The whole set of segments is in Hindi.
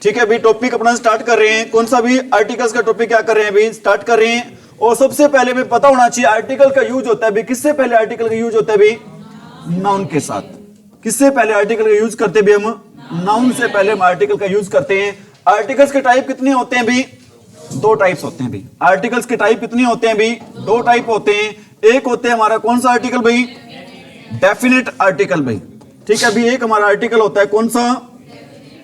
ठीक है अभी टॉपिक अपना स्टार्ट कर रहे हैं। कौन सा भी आर्टिकल्स का टॉपिक क्या कर रहे हैं अभी स्टार्ट कर रहे हैं। और सबसे पहले भी पता होना चाहिए आर्टिकल का यूज होता है अभी किससे पहले आर्टिकल का यूज होता है अभी नाउन के साथ। किससे पहले आर्टिकल का यूज करते हैं हम नाउन से पहले हम आर्टिकल का यूज करते हैं। आर्टिकल्स के टाइप कितने होते हैं अभी दो टाइप्स होते हैं अभी। आर्टिकल्स के टाइप कितने होते हैं अभी दो टाइप होते हैं। एक होते हैं हमारा कौन सा आर्टिकल भाई डेफिनेट आर्टिकल भाई। ठीक है अभी एक हमारा आर्टिकल होता है कौन सा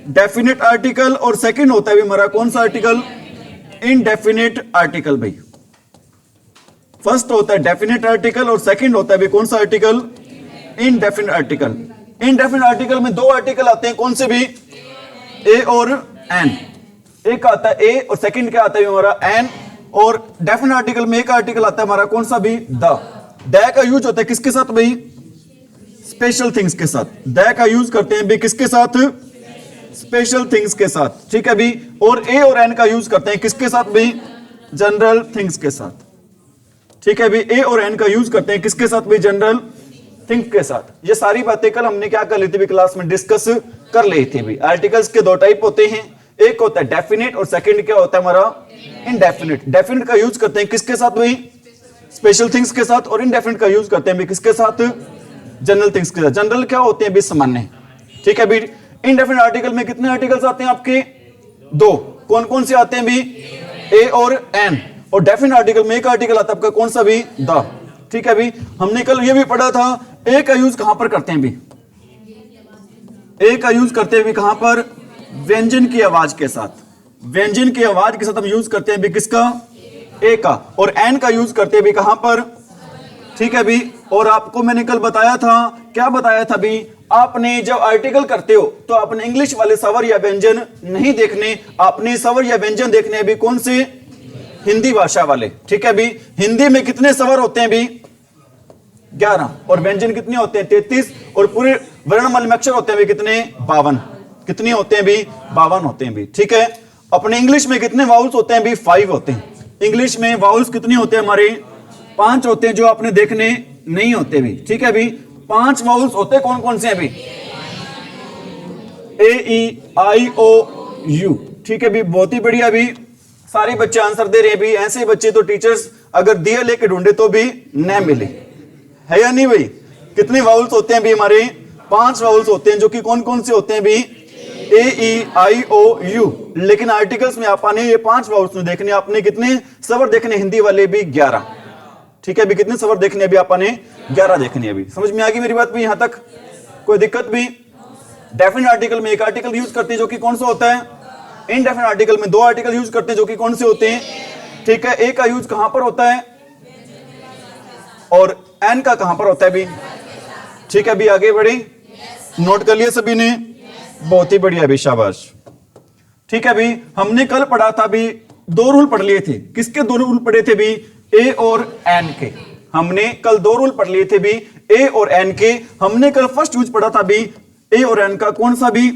डेफिनेट आर्टिकल और सेकंड होता है हमारा कौन सा आर्टिकल इनडेफिनेट आर्टिकल भाई। फर्स्ट होता है डेफिनेट आर्टिकल और सेकंड होता है भी कौन सा article indefinite article. Indefinite article में दो आर्टिकल आते हैं कौन से भी ए और एन। एक आता है ए और सेकंड क्या आता है हमारा एन। और डेफिनेट आर्टिकल में एक आर्टिकल आता है हमारा कौन सा भी द का यूज होता है किसके साथ भाई स्पेशल थिंग्स के साथ। द का यूज करते हैं भी किसके साथ स्पेशल थिंग्स के साथ। ठीक है भी और ए और एन का यूज करते हैं किसके साथ भी जनरल थिंग्स के साथ। ठीक है भी ए और एन का यूज करते हैं किसके साथ भी जनरल थिंग्स के साथ। ये सारी बातें कल हमने क्या कर ली थी भी क्लास में डिस्कस कर ली थी भी। आर्टिकल्स के दो टाइप होते हैं एक होता है डेफिनेट और सेकंड क्या होता है हमारा इनडेफिनेट। डेफिनेट का यूज करते हैं किसके साथ भाई स्पेशल थिंग्स के साथ और इनडेफिनेट का यूज करते हैं भी किसके साथ जनरल थिंग्स के साथ। जनरल क्या होते हैं भी सामान्य। ठीक है भी इनडेफिनेट आर्टिकल में कितने आर्टिकल्स आते हैं आपके दो। कौन कौन से आते हैं भी ए और एन। और डेफिनेट आर्टिकल में एक आर्टिकल आता है आपका कौन सा भी द। ठीक है भी हमने कल ये भी पढ़ा था ए का यूज कहां पर करते हैं भी ए का यूज करते हैं भी कहां पर व्यंजन की आवाज के साथ। व्यंजन की आवाज के साथ हम यूज करते हैं भी किसका ए का। और एन का यूज करते हैं भी कहां पर ठीक है भी। और आपको मैंने कल बताया था क्या बताया था भी आपने जब आर्टिकल करते हो तो आपने इंग्लिश वाले स्वर या व्यंजन नहीं देखने आपने स्वर या व्यंजन देखने अभी कौन से हिंदी भाषा वाले। ठीक है भी हिंदी में कितने स्वर होते हैं भी 11 और व्यंजन कितने होते हैं 33 और पूरे वर्णमाला में अक्षर होते हैं भी कितने 52। कितने होते हैं भी 52 होते हैं भी। ठीक है अपने इंग्लिश में कितने वाउल्स होते हैं भी 5 होते हैं। इंग्लिश में वाउल्स कितने होते हैं हमारे 5 होते हैं जो आपने देखने नहीं होते भी। ठीक है भी 5 वाउल्स होते कौन कौन से हैं भी ए ई आई ओ यू। ठीक है भी बहुत ही बढ़िया भी सारे बच्चे आंसर दे रहे हैं भी। ऐसे बच्चे तो टीचर्स अगर दिया लेके ढूंढे तो भी न मिले है या नहीं भाई। कितने वाउल्स होते हैं भी हमारे 5 वाउल्स होते हैं जो कि कौन कौन से होते हैं भी ए ई आई ओ यू। लेकिन आर्टिकल्स में आपने ये 5 वाउल्स में देखने आपने कितने स्वर देखने हिंदी वाले भी 11। ठीक है अभी कितने स्वर देखने अभी आपने 11 देखने अभी। समझ में आ गई मेरी बात भी यहां तक कोई दिक्कत भी। डेफिनेट आर्टिकल में एक आर्टिकल यूज करते हैं जो कि कौन सा होता है इनडेफिनेट आर्टिकल में दो आर्टिकल यूज करते हैं जो कि कौन से होते हैं। ठीक है ए का यूज कहां पर होता है और एन का कहां पर होता है भी। ठीक है अभी आगे बढ़े नोट कर लिया सभी ने बहुत ही बढ़िया भी शाबाश। ठीक है भी हमने कल पढ़ा था भी 2 रूल पढ़ लिए थे। किसके 2 रूल पढ़े थे भी ए और एन के। हमने कल 2 रूल पढ़ लिए थे भी ए और एन के। हमने कल फर्स्ट यूज पढ़ा था भी ए और एन का कौन सा भी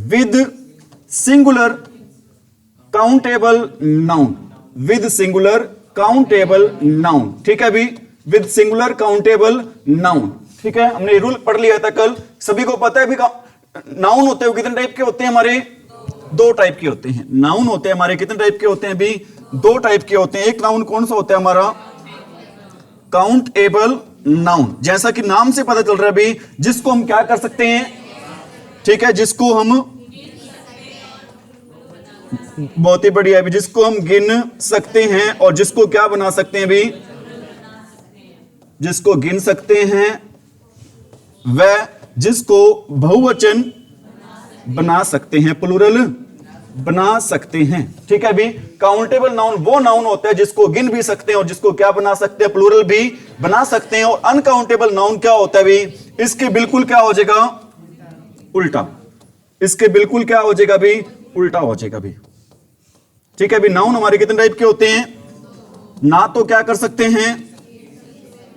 with singular countable noun. With singular countable noun. ठीक है भी विद सिंगुलर काउंटेबल नाउन। ठीक है हमने रूल पढ़ लिया था कल। सभी को पता है भी नाउन होते हैं कितने टाइप के होते हैं हमारे 2 टाइप के होते हैं। नाउन होते हैं हमारे कितने टाइप के होते हैं भी 2 टाइप के होते हैं। एक नाउन कौन सा होता है हमारा काउंटेबल नाउन जैसा कि नाम से पता चल रहा है भी जिसको हम क्या कर सकते हैं। ठीक है जिसको हम बहुत ही बढ़िया भी जिसको हम गिन सकते हैं और जिसको क्या बना सकते हैं भी जिसको गिन सकते हैं वह जिसको बहुवचन बना सकते हैं प्लूरल बना सकते हैं। ठीक है भी काउंटेबल नाउन वो नाउन होता है जिसको गिन भी सकते हैं और जिसको क्या बना सकते हैं प्लूरल भी बना सकते हैं। और अनकाउंटेबल नाउन क्या होता है भी इसके बिल्कुल क्या हो जाएगा उल्टा। इसके बिल्कुल क्या हो जाएगा भी उल्टा हो जाएगा भी। ठीक है भी नाउन हमारे कितने टाइप के होते हैं ना तो क्या कर सकते हैं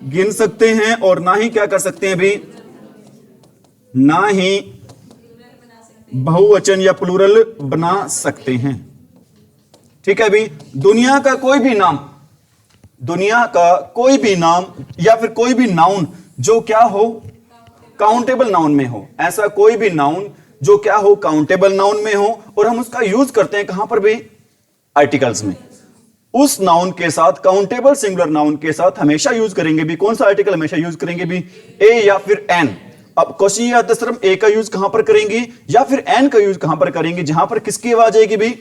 गिन सकते हैं और ना ही क्या कर सकते हैं भी ना ही बहुवचन या प्लूरल बना सकते हैं। ठीक है भी दुनिया का कोई भी नाम या फिर कोई भी नाउन जो क्या हो काउंटेबल नाउन में हो। ऐसा कोई भी नाउन जो क्या हो, काउंटेबल नाउन में हो, और हम उसका यूज करते हैं कहां पर भी, आर्टिकल्स में। उस नाउन के साथ, काउंटेबल सिंगुलर नाउन के साथ हमेशा यूज करेंगे भी, कौन सा आर्टिकल हमेशा यूज करेंगे भी, ए या फिर एन। अब क्वेश्चन ये आता है सर हम ए का यूज कहां पर करेंगे या फिर एन का यूज कहां पर करेंगे, जहां पर किसकी आवाज आएगी भी,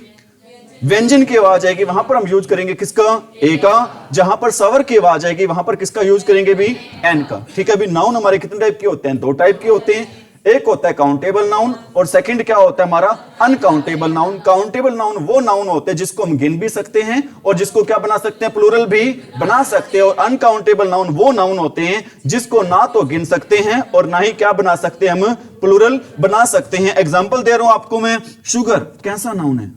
व्यंजन की आवाज आएगी, वहां पर हम यूज करेंगे किसका, ए का। जहां पर स्वर की आवाज आएगी वहां पर किसका यूज करेंगे भी, एन का। ठीक है भी। नाउन हमारे कितने टाइप के होते हैं, दो टाइप के होते हैं, एक होता है काउंटेबल नाउन और सेकंड क्या होता है हमारा, अनकाउंटेबल नाउन। काउंटेबल नाउन वो नाउन होते हैं जिसको हम गिन भी सकते हैं और जिसको क्या बना सकते हैं, प्लूरल भी बना सकते हैं। और अनकाउंटेबल नाउन वो नाउन होते हैं जिसको ना तो गिन सकते हैं और ना ही क्या बना सकते हैं, हम प्लूरल बना सकते हैं। एग्जाम्पल दे रहा हूं आपको मैं, शुगर कैसा नाउन है,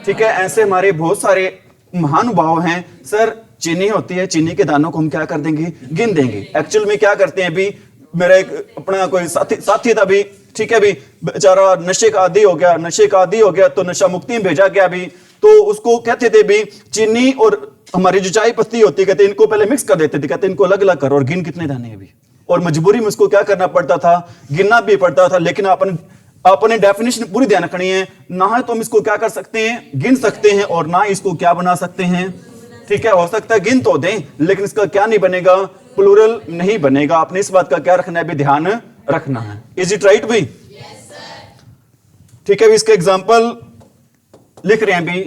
ठीक है। ऐसे हमारे बहुत सारे महानुभाव हैं, सर चीनी होती है, चीनी के दानों को हम क्या कर देंगे, गिन देंगे। एक्चुअल में क्या करते हैं भी, मेरा एक अपना कोई साथी था भी, ठीक है भी, बेचारा नशे का आदी हो गया, नशे का आदी हो गया तो नशा मुक्ति में भेजा गया भी। तो उसको कहते थे भी चीनी और हमारी जो चाय पत्ती होती है, कहते इनको पहले मिक्स कर देते थे, कहते इनको अलग अलग करो और गिन कितने दाने हैं भी। और मजबूरी में उसको क्या करना पड़ता था, गिनना भी पड़ता था। लेकिन अपने डेफिनेशन पूरी ध्यान रखनी है, ना तो हम इसको क्या कर सकते हैं, गिन सकते हैं, और ना इसको क्या बना सकते हैं, ठीक है। हो सकता है गिन तो दें लेकिन इसका क्या नहीं बनेगा, प्लूरल नहीं बनेगा। आपने इस बात का क्या रखना है भी, ध्यान रखना है। इज इट राइट भाई? ठीक है। इसके एग्जांपल लिख रहे हैं भी,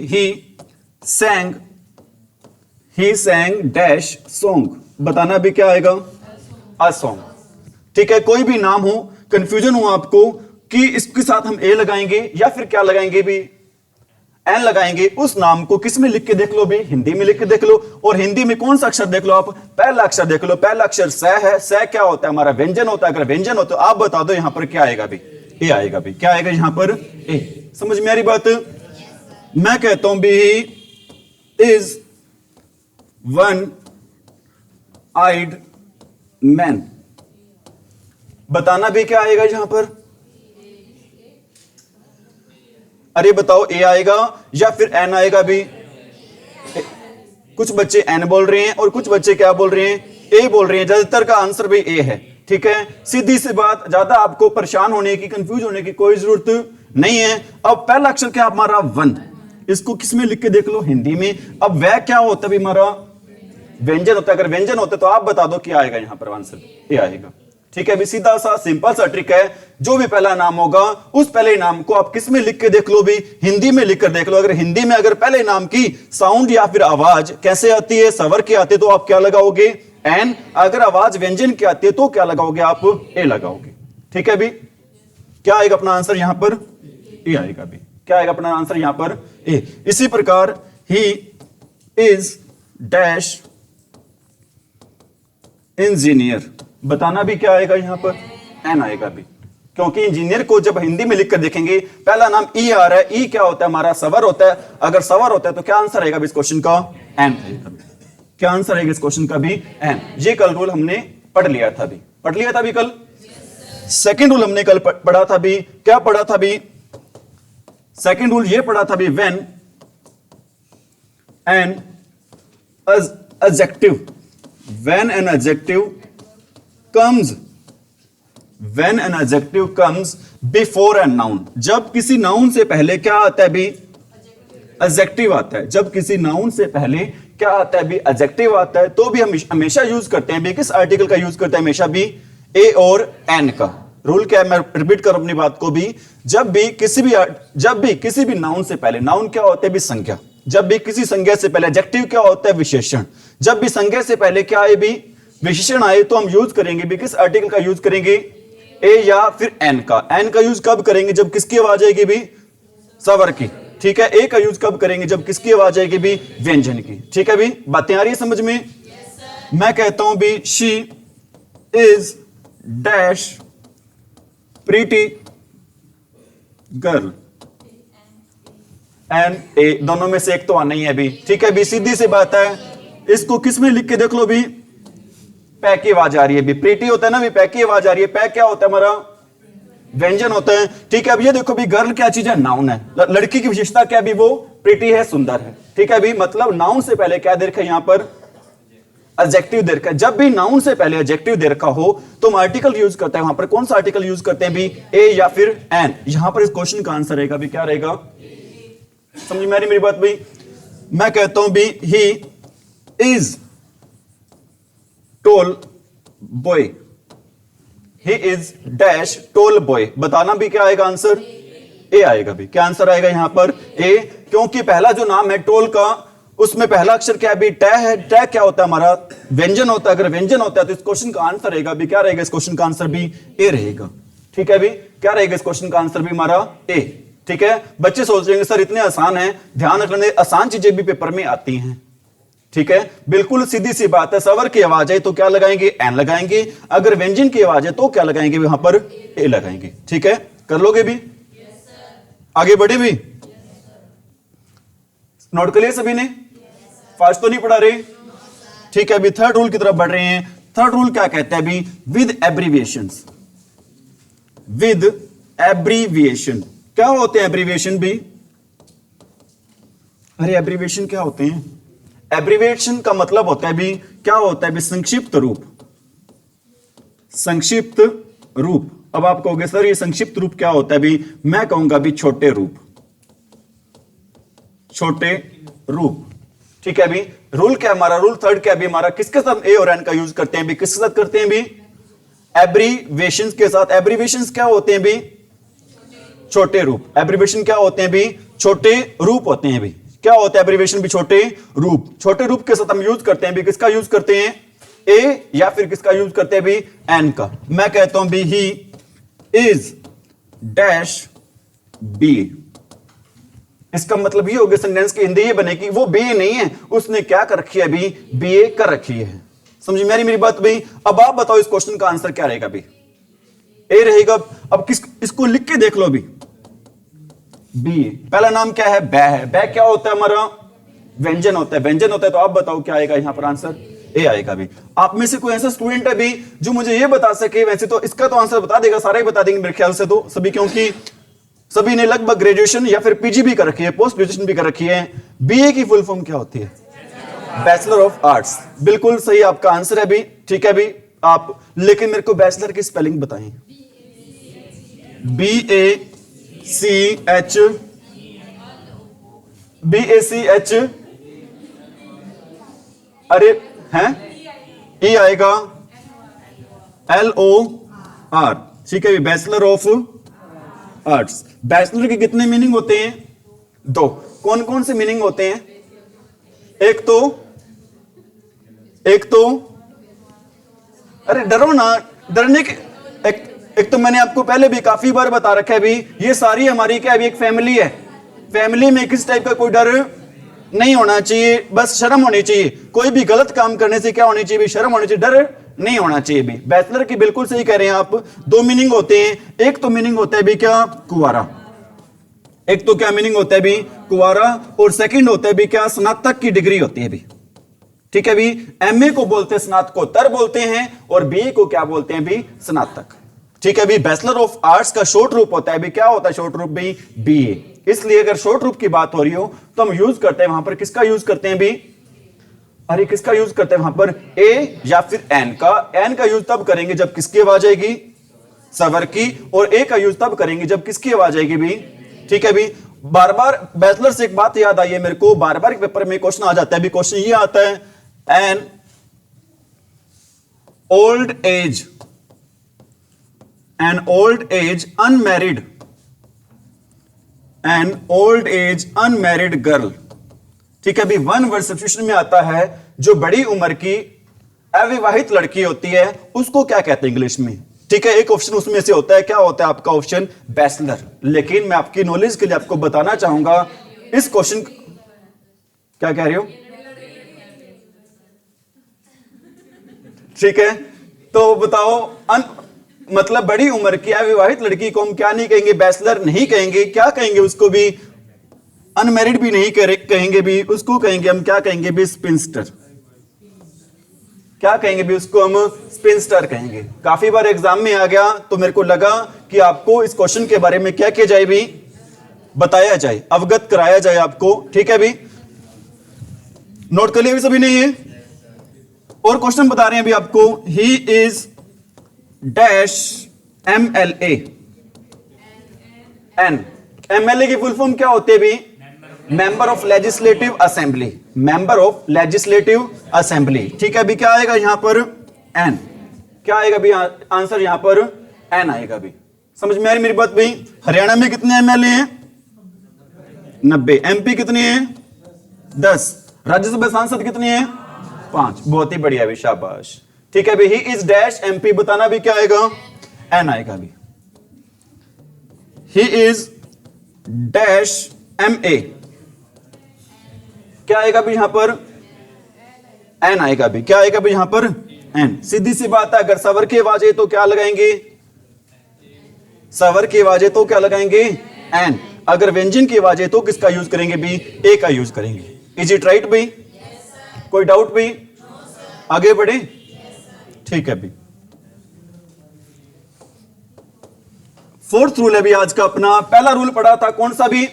ही सैंग डैश सॉन्ग, बताना भी क्या आएगा, अ सॉन्ग। ठीक है। कोई भी नाम हो, कंफ्यूजन हो आपको कि इसके साथ हम ए लगाएंगे या फिर क्या लगाएंगे भी, एन लगाएंगे, उस नाम को किस में लिख के देख लो भी, हिंदी में लिख के देख लो। और हिंदी में कौन सा अक्षर देख लो आप, पहला अक्षर देख लो। पहला अक्षर स है, स क्या होता है हमारा, व्यंजन होता है। अगर व्यंजन हो तो आप बता दो यहां पर क्या आएगा भी, ए आएगा भी। क्या आएगा यहां पर, ए। समझ में आ रही बात? मैं कहता हूं भी इज वन आइड मैन, बताना भी क्या आएगा यहां पर, अरे बताओ ए आएगा या फिर एन आएगा भी। कुछ बच्चे एन बोल रहे हैं और कुछ बच्चे क्या बोल रहे हैं, ए बोल रहे हैं। ज्यादातर का आंसर भी ए है। ठीक है। सीधी सी बात, ज्यादा आपको परेशान होने की, कंफ्यूज होने की कोई जरूरत नहीं है। अब पहला अक्षर क्या हमारा, वन, इसको किस में लिख के देख लो, हिंदी में। अब वह क्या होता है हमारा, व्यंजन होता है। अगर व्यंजन होता है तो आप बता दो क्या आएगा यहां पर आंसर, ए आएगा। ठीक है भी। सीधा सा सिंपल सा ट्रिक है, जो भी पहला नाम होगा उस पहले नाम को आप किस में लिख के देख लो भी, हिंदी में लिख कर देख लो। अगर हिंदी में अगर पहले नाम की साउंड या फिर आवाज कैसे आती है, स्वर की आती है, तो आप क्या लगाओगे, एन। अगर आवाज व्यंजन की आती है तो क्या लगाओगे आप, ए लगाओगे। ठीक है भी। क्या आएगा अपना आंसर यहां पर, ए आएगा भी। क्या आएगा अपना आंसर यहां पर, ए। इसी प्रकार ही इज डैश इंजीनियर, बताना भी क्या आएगा यहां पर, एन आएगा भी। क्योंकि इंजीनियर को जब हिंदी में लिखकर देखेंगे, पहला नाम ई आ रहा है, ई क्या होता है हमारा, स्वर होता है। अगर स्वर होता है तो क्या आंसर आएगा इस क्वेश्चन का, एन आएगा। क्या आंसर आएगा इस क्वेश्चन का भी, एन। ये कल रूल हमने पढ़ लिया था भी, पढ़ लिया था भी कल। सेकेंड रूल हमने कल पढ़ा था भी, क्या पढ़ा था भी, सेकेंड रूल ये पढ़ा था भी, when an adjective, when an adjective comes before a noun, जब किसी नाउन से पहले क्या आता है भी, एडजेक्टिव आता है। जब किसी नाउन से पहले क्या आता है भी, एडजेक्टिव आता है, तो भी हम हमेशा यूज करते हैं भी, किस आर्टिकल का यूज करते हैं हमेशा भी, ए और एन का। रूल क्या है, मैं रिपीट करूं अपनी बात को भी, जब भी किसी भी नाउन से पहले, नाउन क्या होता है भी, संज्ञा। जब भी किसी संज्ञा से पहले, एडजेक्टिव क्या होता है, विशेषण। जब भी संज्ञा से पहले क्या आए भी, विशेषण आए, तो हम यूज करेंगे भी, किस आर्टिकल का यूज करेंगे, ए या फिर एन का। एन का यूज कब करेंगे, जब किसकी आवाज आएगी भी, स्वर की। ठीक है। ए का यूज कब करेंगे, जब किसकी आवाज आएगी भी, व्यंजन की। ठीक है भी। बातें आ रही है समझ में? मैं कहता हूं भी, she is dash pretty girl, an a, दोनों में से एक तो आना ही है भी। ठीक है भी। सीधी सी बात है, इसको किस में लिख के देख लो भी, पै की आवाज आ रही है भी, प्रीटी होता है ना भी, पै की आवाज आ रही है। पै क्या होता है हमारा, व्यंजन होता है। ठीक है। अब ये देखो भी, गर्ल क्या चीज है, नाउन है। लड़की की विशेषता क्या भी, वो प्रीटी है, सुंदर है। ठीक है भी। मतलब नाउन से पहले क्या दे रखा है यहां पर, एडजेक्टिव दे रखा है, जब भी नाउन से पहले एडजेक्टिव दे रखा हो तो हम आर्टिकल यूज करते हैं। वहां पर कौन सा आर्टिकल यूज करते हैं भी, ए या फिर एन। यहां पर इस क्वेश्चन का आंसर रहेगा भी, क्या रहेगा, समझ में आ रही मेरी बात भाई? मैं कहता हूं भी he is toll boy, he is dash toll boy, बताना भी क्या आएगा आंसर, ए आएगा भी। क्या आंसर आएगा यहां पर, ए, क्योंकि पहला जो नाम है टोल का उसमें पहला अक्षर क्या है भी, टे है। टे क्या होता है हमारा, व्यंजन होता है। अगर व्यंजन होता है तो इस क्वेश्चन का आंसर रहेगा भी, क्या रहेगा इस क्वेश्चन का आंसर भी, ए रहेगा। ठीक है भी, क्या रहेगा इस क्वेश्चन का आंसर भी हमारा, ए। ठीक है, बच्चे सोच रहे हैं सर इतने आसान है, ध्यान रखने, आसान चीजें भी पेपर में आती हैं। ठीक है, बिल्कुल सीधी सी बात है। सवर की आवाज है तो क्या लगाएंगे, एन लगाएंगे। अगर व्यंजन की आवाज है तो क्या लगाएंगे, वहां पर ए लगाएंगे। ठीक है, कर लोगे भी, आगे बढ़े भी, नोट कर लिया सभी ने, फास्ट तो नहीं पढ़ा रहे? ठीक है, अभी थर्ड रूल की तरफ बढ़ रहे हैं। थर्ड रूल क्या कहता है अभी, विद एब्रीविएशंस। विद एब्रीविएशन, क्या होते हैं एब्रीविएशन भी, अरे एब्रीविएशन क्या होते हैं? एब्रीविएशन का मतलब होता है भी, क्या होता है भी, संक्षिप्त रूप। संक्षिप्त रूप। अब आप कहोगे सर ये संक्षिप्त रूप क्या होता है भी, मैं कहूंगा भी छोटे रूप। छोटे रूप। ठीक है भी, रूल क्या हमारा, रूल थर्ड क्या भी हमारा, किसके साथ ए और एन का यूज करते हैं भी, किसके साथ करते हैं भी, एब्रीविएशंस के साथ। एब्रीविएशंस क्या होते हैं भी, छोटे रूप। एब्रीविएशन क्या होते हैं भी, छोटे रूप होते हैं भी। क्या होता है एब्रीविएशन भी, छोटे रूप। छोटे रूप के साथ हम यूज करते हैं भी, किसका यूज करते हैं, ए या फिर किसका यूज करते हैं भी, एन का। मैं कहता हूं भी ही इज डैश बी। इसका मतलब ये हो गया सेंटेंस की हिंदी ये बनेगी, वो बीए नहीं है, उसने क्या कर रखी है अभी, बीए कर रखी है। समझी मेरी बात भाई? अब आप बताओ इस क्वेश्चन का आंसर क्या रहेगा भी, ए रहेगा। अब किस, इसको लिख के देख लो भी, बी। पहला नाम क्या है, बै है। बै क्या होता है हमारा, व्यंजन होता है। व्यंजन होता है तो आप बताओ क्या आएगा यहां पर आंसर, ए आएगा भी। आप में से कोई ऐसा स्टूडेंट है भी जो मुझे ये बता सके, वैसे तो इसका तो आंसर बता देगा, सारे ही बता देंगे मेरे ख्याल से तो सभी, क्योंकि सभी ने लगभग ग्रेजुएशन या फिर पीजी भी कर रखी है, पोस्ट ग्रेजुएशन भी कर रखी है। बीए की फुल फॉर्म क्या होती है, बैचलर ऑफ आर्ट्स। बिल्कुल सही आपका आंसर है भी। ठीक है भी आप, लेकिन मेरे को बैचलर की स्पेलिंग बताएं, BACH, BACH, अरे हैं, ई आएगा, LOR। ठीक है भी, बैचलर ऑफ आर्ट्स। बैचलर के कितने मीनिंग होते हैं, दो। कौन कौन से मीनिंग होते हैं, एक तो अरे डरो ना, डरने के, एक तो मैंने आपको पहले भी काफी बार बता रखा है भी, ये सारी हमारी क्या है, एक फैमिली है। फैमिली में किस टाइप का कोई डर नहीं होना चाहिए, बस शर्म होनी चाहिए। कोई भी गलत काम करने से क्या होनी चाहिए, शर्म होनी चाहिए, डर नहीं होना चाहिए भी। बैचलर की बिल्कुल सही कह रहे हैं आप, दो मीनिंग होते हैं। एक तो मीनिंग होता है भी क्या, कुंवारा। एक तो क्या मीनिंग होता है भी, कुंवारा। और सेकंड होता है भी क्या, स्नातक की डिग्री होती है भी। ठीक है भी, एमए को बोलते हैं स्नातकोत्तर बोलते हैं, और बीए को क्या बोलते हैं भी, स्नातक। ठीक है भी, बैचलर ऑफ आर्ट्स का शॉर्ट रूप होता है भी, क्या होता है शॉर्ट रूप भी, बीए। इसलिए अगर शॉर्ट रूप की बात हो रही हो तो हम यूज करते हैं वहां पर, किसका यूज करते हैं भी, अरे किसका यूज करते हैं वहां पर, ए या फिर एन का। एन का यूज तब करेंगे जब किसकी आवाज आएगी, सवर की। और ए का यूज तब करेंगे जब किसकी आवाज आएगी भी। ठीक है भी, बार बार बैचलर से एक बात याद आई है मेरे को, बार बार पेपर में क्वेश्चन आ जाता है भी। क्वेश्चन ये आता है, an old age unmarried girl. ठीक है भी, वन वर्ड सब्स्टिट्यूशन में आता है, जो बड़ी उम्र की अविवाहित लड़की होती है उसको क्या कहते हैं इंग्लिश में। ठीक है, एक ऑप्शन उसमें से होता है, क्या होता है आपका ऑप्शन, बैचलर। लेकिन मैं आपकी नॉलेज के लिए आपको बताना चाहूंगा, इस क्वेश्चन, क्या कह रही हो, ठीक है, तो बताओ, मतलब बड़ी उम्र की अविवाहित लड़की को हम क्या नहीं कहेंगे, बैचलर नहीं कहेंगे, क्या कहेंगे उसको भी, अनमैरिड भी नहीं कहेंगे भी, उसको कहेंगे हम क्या कहेंगे भी, स्पिंस्टर। क्या कहेंगे भी उसको, हम स्पिंस्टर कहेंगे। काफी बार एग्जाम में आ गया, तो मेरे को लगा कि आपको इस क्वेश्चन के बारे में क्या किया जाए भी, बताया जाए, अवगत कराया जाए आपको। ठीक है भी, नोट कर लिया सभी ने ये, और क्वेश्चन बता रहे हैं अभी आपको, he is dash MLA। An MLA की फुल फॉर्म क्या होती है भी? Member of legislative assembly, member of legislative assembly. ठीक है अभी क्या आएगा यहां पर? एन। क्या आएगा भी आंसर यहां पर? एन आएगा भी। समझ में आ रही मेरी बात भाई? हरियाणा में कितने MLA हैं? 90। MP कितने हैं? 10। राज्यसभा सांसद कितने हैं? 5। बहुत ही बढ़िया भी, शाबाश। ठीक है भी, ही इज डैश MP बताना भी क्या आएगा? एन आएगा भी। ही इज डैश MA, क्या आएगा भी यहां पर? एन आएगा भी। क्या आएगा भी यहां पर? एन। सीधी सी बात है, अगर सवर की आवाज है तो क्या लगाएंगे? सवर की आवाज है तो क्या लगाएंगे? एन। अगर व्यंजन की आवाज है तो किसका यूज करेंगे भी? ए का यूज करेंगे। इज इट राइट भी? कोई डाउट भी? आगे बढ़े? ठीक है भी। फोर्थ रूल है भी आज का अपना। पहला रूल पढ़ा था कौन सा भी?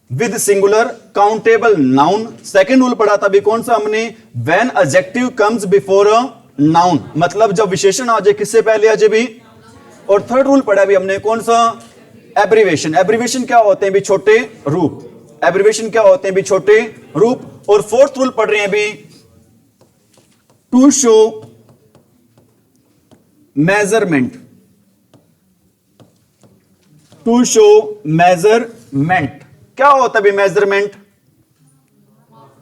With singular countable noun. Second rule पढ़ा था भी कौन सा हमने? When adjective comes before a noun, मतलब जब विशेषण आ जाए किससे पहले आ जाए भी। और थर्ड रूल पढ़ा भी हमने कौन सा? एब्रीवेशन। एब्रीवेशन क्या होते हैं भी? छोटे रूप। एब्रीवेशन क्या होते हैं भी? छोटे रूप। और फोर्थ रूल पढ़ रहे हैं भी, to show measurement. To show measurement क्या होता है भी? मेजरमेंट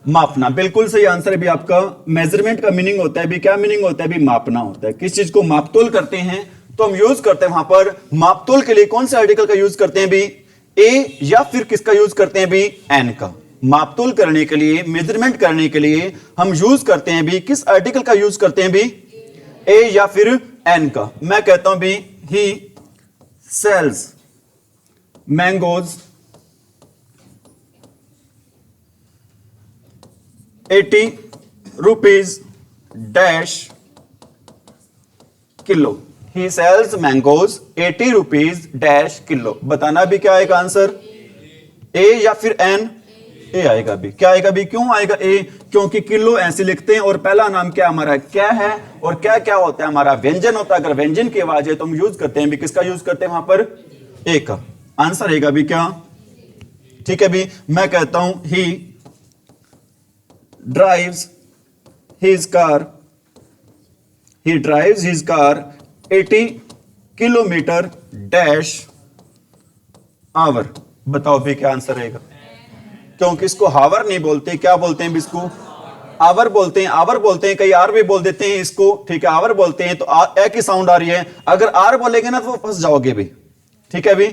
मापना। बिल्कुल सही आंसर है भी आपका। मेजरमेंट का मीनिंग होता है भी, क्या मीनिंग होता है भी? मापना होता है। किस चीज को मापतोल करते हैं तो हम यूज करते हैं वहां पर मापतोल के लिए कौन से आर्टिकल का यूज करते हैं भी? ए, या फिर किसका यूज करते हैं भी? एन का। मापतोल करने के लिए, मेजरमेंट करने के लिए हम यूज करते हैं भी किस आर्टिकल का यूज करते हैं भी? ए या फिर एन का। मैं कहता हूं भी, he sells mangoes 80 rupees dash kilo. He sells mangoes 80 rupees dash kilo. बताना भी क्या आएगा आंसर? ए या फिर एन? ए आएगा भी। क्या आएगा भी? क्यों आएगा ए? क्योंकि किलो ऐसे लिखते हैं और पहला नाम क्या हमारा? क्या है। और क्या क्या होता है हमारा? व्यंजन होता है। अगर व्यंजन की आवाज है तो हम यूज करते हैं भी किसका यूज करते हैं वहां पर? ए का। आंसर आएगा भी क्या? ठीक है भी। मैं कहता हूं, he drives his car, he drives his car 80 kilometre dash hour. बताओ भी क्या आंसर रहेगा? क्योंकि इसको हावर नहीं बोलते, क्या बोलते हैं भी इसको? आवर बोलते हैं। आवर बोलते हैं, कई आर भी बोल देते हैं इसको। ठीक है, आवर बोलते हैं तो ए की साउंड आ रही है। अगर आर बोलेंगे ना तो फंस जाओगे भी। ठीक है भी।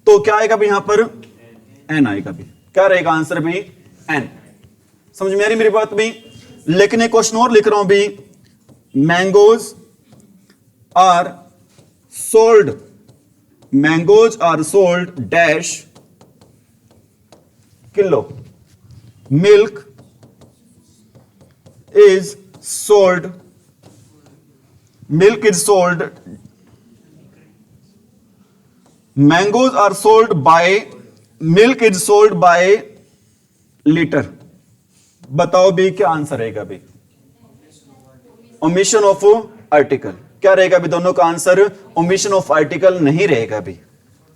तो क्या आएगा भी यहां पर? एन आएगा भी। क्या रहेगा आंसर भी? एन। समझ में आ रही मेरी बात भी? लेकिन एक क्वेश्चन और लिख रहा हूं भी, mangoes are sold, mangoes are sold dash kilo, milk is sold, milk is sold, mangoes are sold by, milk is sold by litre. बताओ भी क्या आंसर रहेगा भी? Omission of article. क्या रहेगा भी? दोनों का आंसर ओमिशन ऑफ आर्टिकल नहीं रहेगा भी।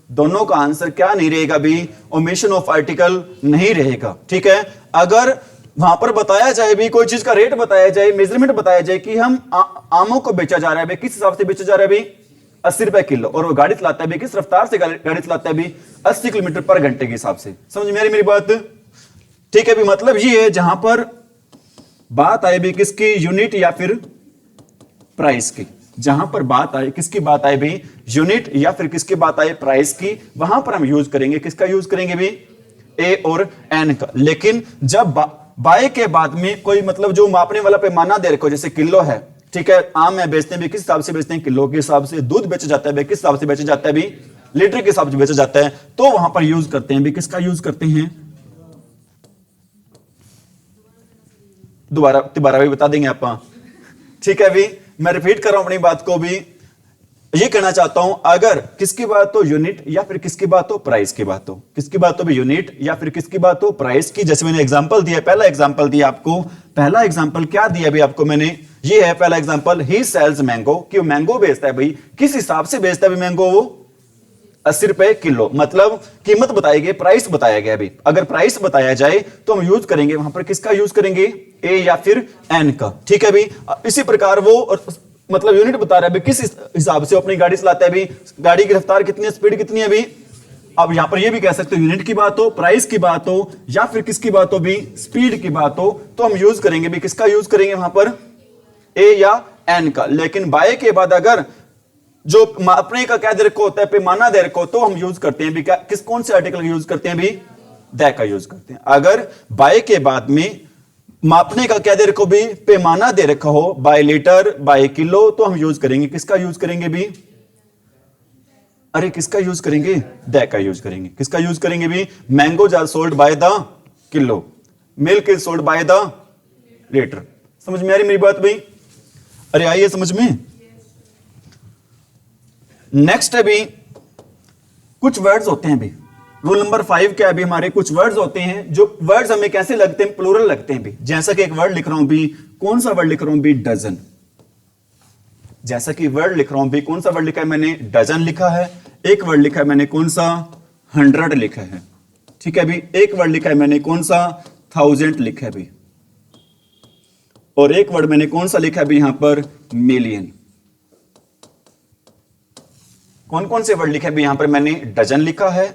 दोनों का आंसर क्या नहीं रहेगा भी? ओमिशन ऑफ आर्टिकल नहीं रहेगा। ठीक है। अगर वहां पर बताया जाए भी, कोई चीज का रेट बताया जाए, मेजरमेंट बताया जाए कि हम आमों को बेचा जा रहा है भी, किस हिसाब से बेचा जा रहा है भी? 80 रुपए किलो। और वो गाड़ी चलाता है भी किस रफ्तार से गाड़ी चलाता है भी? 80 किलोमीटर पर घंटे के हिसाब से। समझ में आ रही मेरी बात? ठीक है भी। मतलब ये है जहां पर बात आए भी किसकी? यूनिट या फिर प्राइस की। जहां पर बात आए किसकी बात आए भी? यूनिट या फिर किसकी बात आए? प्राइस की। वहां पर हम यूज करेंगे किसका यूज करेंगे भी? ए और एन का। लेकिन जब बाय के बाद में कोई मतलब जो मापने वाला पैमाना दे रखो, जैसे किलो है, ठीक है, आम में बेचते हैं भी किस हिसाब से बेचते हैं? किलो के हिसाब से। दूध बेचा जाता है भी किस हिसाब से बेचा जाता है भी? लीटर के हिसाब से बेचा जाता है। तो वहां पर यूज करते हैं भी किसका यूज करते हैं? दोबारा भी बता देंगे आप। ठीक है भी। मैं रिपीट कर रहा हूं अपनी बात को भी। ये कहना चाहता हूं, अगर किसकी बात हो यूनिट या फिर किसकी बात हो प्राइस की बात हो, किसकी बात हो भी यूनिट या फिर किसकी बात हो प्राइस की। जैसे मैंने एग्जांपल दिया, पहला एग्जांपल दिया आपको, पहला एग्जांपल क्या दिया भी आपको मैंने, ये है पहला एग्जांपल, ही सेल्स मैंगो, कि मैंगो बेचता है भाई, किस हिसाब से बेचता है मैंगो, वो 80 रुपए किलो, मतलब कीमत बताई गई, प्राइस बताया गया भी। अगर प्राइस बताया जाए तो हम यूज करेंगे वहां पर किसका यूज करेंगे, ए या फिर एन का, ठीक है भी। इसी प्रकार वो मतलब यूनिट बता रहा है भी किस हिसाब से अपनी गाड़ी चलाता है भी, गाड़ी की रफ्तार कितनी है, स्पीड कितनी है भी। अब यहां पर ये भी कह सकते हो यूनिट की बात हो, प्राइस की बात हो या फिर किसकी बात हो भी, स्पीड की बात हो, तो हम यूज करेंगे भी किसका यूज करेंगे वहां पर, ए या एन का। लेकिन बाय के बाद अगर जो मापने का क्या दे रखा होता है, पैमाना दे रखा हो, तो हम यूज करते हैं भी क्या, किस कौन से आर्टिकल का यूज करते हैं भी, दैट का यूज करते हैं। अगर बाय के बाद में मापने का क्या दे रखो भी, पैमाना दे रखा हो, बाय लीटर बाय किलो, तो हम यूज करेंगे किसका यूज करेंगे भी, अरे किसका यूज करेंगे, दैट का यूज करेंगे। किसका यूज करेंगे भी, mangoes are sold by the kilo, milk is sold by the litre. समझ में आ रही मेरी बात भाई, अरे आइए समझ में। नेक्स्ट है भी कुछ वर्ड्स होते हैं भी, रूल नंबर 5 क्या है भी, हमारे कुछ वर्ड्स होते हैं जो वर्ड्स हमें कैसे लगते हैं, प्लूरल लगते हैं भी। जैसा कि एक वर्ड लिख रहा हूं भी, कौन सा वर्ड लिख रहा हूं भी, डजन। जैसा कि वर्ड लिख रहा हूं भी, कौन सा वर्ड लिखा है मैंने, डजन लिखा है। एक वर्ड लिखा है मैंने कौन सा, 100 लिखा है, ठीक है भी। एक वर्ड लिखा है मैंने कौन सा, 1000 लिखा है भी। और एक वर्ड मैंने कौन सा लिखा है भी यहां पर, मिलियन। कौन कौन से वर्ड लिखे हैं भी यहां पर मैंने, डजन लिखा है,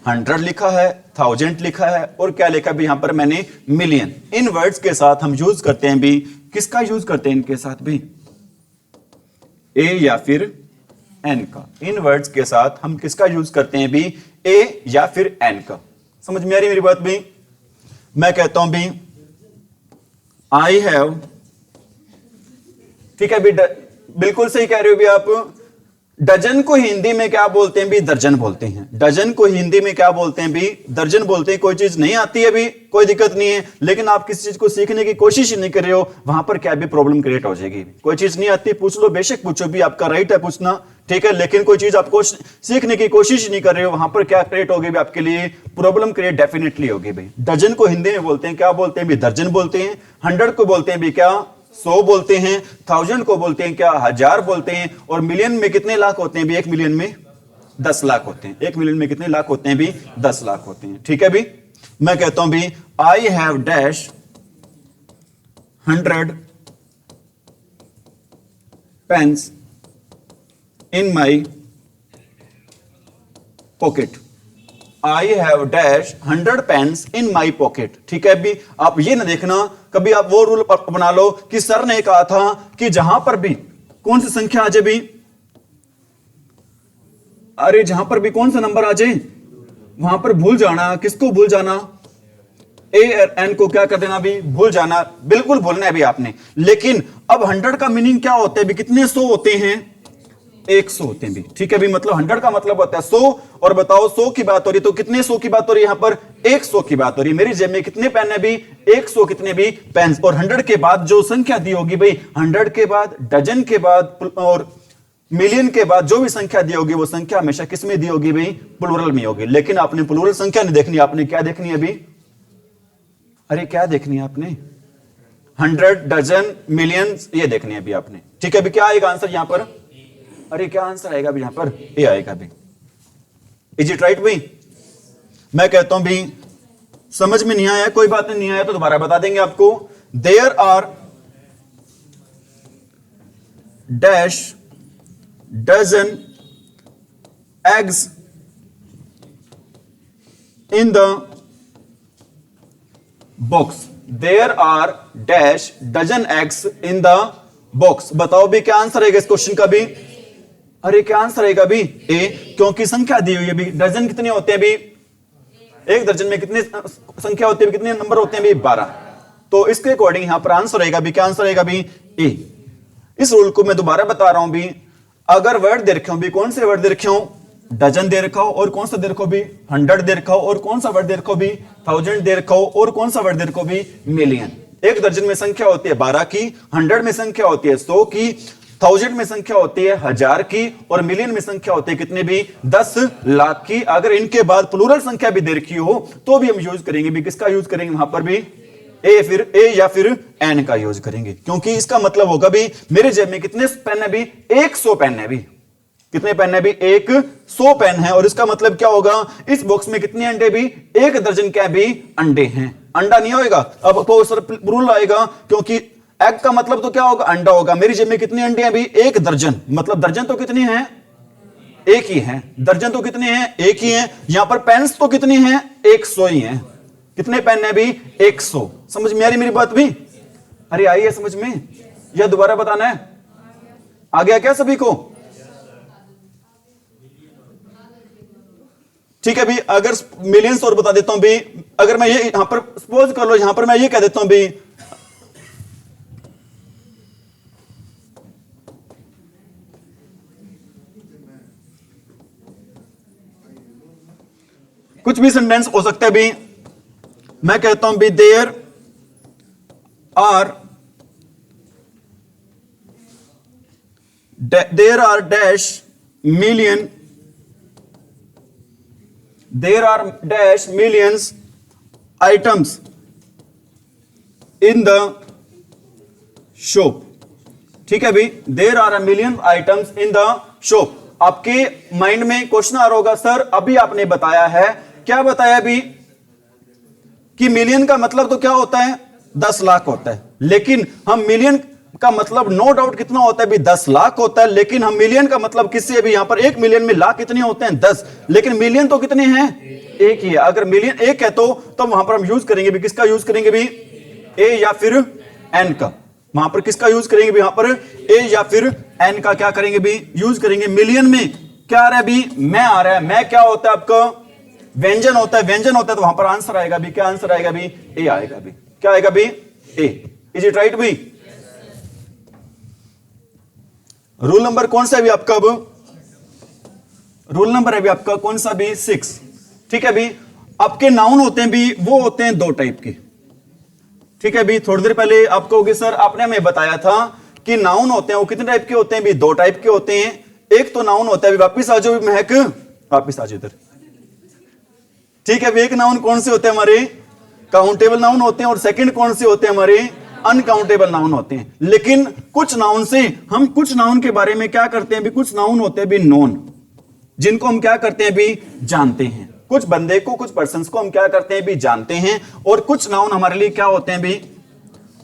100 लिखा है, 1000 लिखा है, और क्या लिखा भी यहां पर मैंने, मिलियन। इन वर्ड्स के साथ हम यूज करते हैं भी, किसका यूज करते हैं इनके साथ भी, ए या फिर एन का। इन वर्ड्स के साथ हम किसका यूज करते हैं भी, ए या फिर एन का। समझ में आ रही मेरी बात भी। मैं कहता हूं भी आई हैव, ठीक है भी, बिल्कुल सही कह रहे हो भी आप। डजन को हिंदी में क्या बोलते हैं भी, दर्जन बोलते हैं। डजन को हिंदी में क्या बोलते हैं भी, दर्जन बोलते हैं। कोई चीज नहीं आती है भी, कोई दिक्कत नहीं है, लेकिन आप किसी चीज को सीखने की कोशिश नहीं कर रहे हो, वहां पर क्या भी प्रॉब्लम क्रिएट हो जाएगी। कोई चीज नहीं आती, पूछ लो, बेशक पूछो भी, आपका राइट है पूछना, ठीक है। लेकिन कोई चीज आपको सीखने की कोशिश नहीं कर रहे हो, वहां पर क्या क्रिएट होगी भी, आपके लिए प्रॉब्लम क्रिएट डेफिनेटली होगी भाई। डजन को हिंदी में बोलते हैं, क्या बोलते हैं भी, दर्जन बोलते हैं। 100 को बोलते हैं भी क्या, 100 बोलते हैं। 1000 को बोलते हैं क्या, 1000 बोलते हैं। और मिलियन में कितने लाख होते हैं भी, 1 मिलियन में 10 लाख होते हैं। 1 मिलियन में कितने लाख होते हैं भी, 10 लाख होते हैं, ठीक है भी। मैं कहता हूं भी I have dash 100 pence in my pocket. I have dash 100 pence in my pocket, ठीक है भी। आप ये ना देखना कभी आप वो रूल बना लो कि सर ने कहा था कि जहां पर भी कौन सी संख्या आ जाए भी, अरे जहां पर भी कौन सा नंबर आ जाए वहां पर भूल जाना। किसको भूल जाना, ए एन को क्या कर देना भी, भूल जाना। बिल्कुल भूलना है भी आपने। लेकिन अब 100 का मीनिंग क्या होता है भी, कितने 100 होते हैं, 100 होते हैं भी, ठीक है भी। मतलब 100 का मतलब होता है 100। और बताओ 100 की बात हो रही तो कितने 100 की बात हो रही है, यहां पर 100 की बात हो रही है। मेरी जेब में कितने पेन है भी, 100 कितने भी पेन। और 100 के बाद जो संख्या दी होगी भाई, 100 के बाद, डजन के बाद और मिलियन के बाद जो भी संख्या दी होगी, वो संख्या हमेशा किस में दी होगी भाई, प्लूरल में होगी। लेकिन आपने प्लूरल संख्या नहीं देखनी, आपने क्या देखनी है अभी, अरे क्या देखनी है आपने, 100, डजन, मिलियन, ये देखनी है अभी आपने, ठीक है। अभी क्या आएगा आंसर यहां पर, अरे क्या आंसर आएगा भी यहां पर, ए आएगा भी। इज इट राइट भाई। मैं कहता हूं भी समझ में नहीं आया, कोई बात नहीं आया तो दोबारा बता देंगे आपको। There are dash dozen eggs in the box. There are dash dozen eggs in the box. बताओ भी क्या आंसर आएगा इस क्वेश्चन का भी, अरे क्या आंसर आएगा भी, ए, क्योंकि संख्या दी हुई है भी। डजन कितने होते हैं भी, एक दर्जन में कितने संख्या होती है, कितने नंबर होते हैं भी, 12। तो इसके अकॉर्डिंग यहां पर आंसर आएगा भी, क्या आंसर आएगा भी, ए। इस रूल को मैं दोबारा बता रहा हूं भी, अगर वर्ड दे रखे हो भी, कौन से वर्ड दे रखे हो, डजन दे रखा हो, और कौन सा दे रखो भी, 100 दे रखा हो, और कौन सा वर्ड दे रखो भी, 1000 दे रखा हो, और कौन सा वर्ड दे रखो भी, मिलियन। एक दर्जन में संख्या होती है 12 की, 100 में संख्या होती है 100 की, थाउजेंड में संख्या होती है 1000 की और मिलियन में संख्या होती है कितने भी 10 लाख की। अगर इनके बाद प्लूरल संख्या भी दे रखी हो तो भी हम यूज करेंगे भी, किसका यूज करेंगे वहां पर भी ए या फिर एन का यूज करेंगे, क्योंकि इसका मतलब होगा भी मेरे जेब में कितने पेन है भी 100 पेन है भी, कितने पेन है भी 100 पेन है। और इसका मतलब क्या होगा, इस बॉक्स में कितने अंडे भी 1 दर्जन क्या भी अंडे हैं। अंडा नहीं होएगा, अब तो सर प्लूरल आएगा, क्योंकि एग का मतलब तो क्या होगा अंडा होगा। मेरी जेब में कितने अंडे हैं भी 1 दर्जन, मतलब दर्जन तो कितनी है एक ही है, दर्जन तो कितने हैं एक ही है। यहां पर पेन्स तो कितनी हैं 100 ही हैं। कितने पेन है भी 100। समझ में आ रही मेरी बात भी? अरे आई है समझ में या दोबारा बताना है? आ गया क्या सभी को? ठीक है भी, अगर मिलियंस और बता देता हूं भी, अगर मैं ये यहां पर सपोज कर लो, यहां पर मैं ये कह देता हूं भी कुछ भी सेंटेंस हो सकता है भी, मैं कहता हूं भी there are dash million, there are dash millions items in the shop। ठीक है भी, there are a million items in the shop। आपके माइंड में क्वेश्चन आ रहा होगा सर अभी आपने बताया है, क्या बताया भी कि मिलियन का मतलब तो क्या होता है 10 लाख होता है, लेकिन हम मिलियन का मतलब नो डाउट कितना होता है भी 10 लाख होता है, लेकिन हम मिलियन का मतलब किससे भी, यहां पर 1 मिलियन में लाख कितने होते हैं 10, लेकिन मिलियन तो कितने हैं एक ही है। अगर मिलियन एक है तो वहां पर हम यूज करेंगे भी, किसका यूज करेंगे भी ए या फिर एन का। वहां पर किसका यूज करेंगे भी, यहां पर ए या फिर एन का क्या करेंगे भी यूज करेंगे। मिलियन में क्या आ रहा है भी मैं आ रहा है, मैं क्या होता है आपका व्यंजन होता है, व्यंजन होता है तो वहां पर आंसर आएगा भी, क्या आंसर आएगा भी ए आएगा भी, क्या आएगा भी ए। इज इट राइट भी? रूल नंबर कौन सा है भी आपका, अब रूल नंबर है भी आपका कौन सा भी 6। ठीक है भी, आपके नाउन होते हैं भी वो होते हैं 2 टाइप के। ठीक है भी, थोड़ी देर पहले आप कहोगे सर आपने हमें बताया था कि नाउन होते हैं वो कितने टाइप के होते हैं भी 2 टाइप के होते हैं। एक तो नाउन होता है भी वापिस आ जाओ भी महक, वापिस आ जाओ इधर। ठीक है भी, एक नाउन कौन से होते हैं हमारे काउंटेबल नाउन होते हैं, और सेकंड कौन से होते हैं हमारे अनकाउंटेबल नाउन होते हैं। लेकिन कुछ नाउन से हम कुछ नाउन के बारे में क्या करते हैं भी, कुछ नाउन होते हैं भी नोन, जिनको हम क्या करते हैं भी जानते हैं। कुछ बंदे को कुछ पर्सन्स को हम क्या करते हैं भी जानते हैं, और कुछ नाउन हमारे लिए क्या होते हैं भी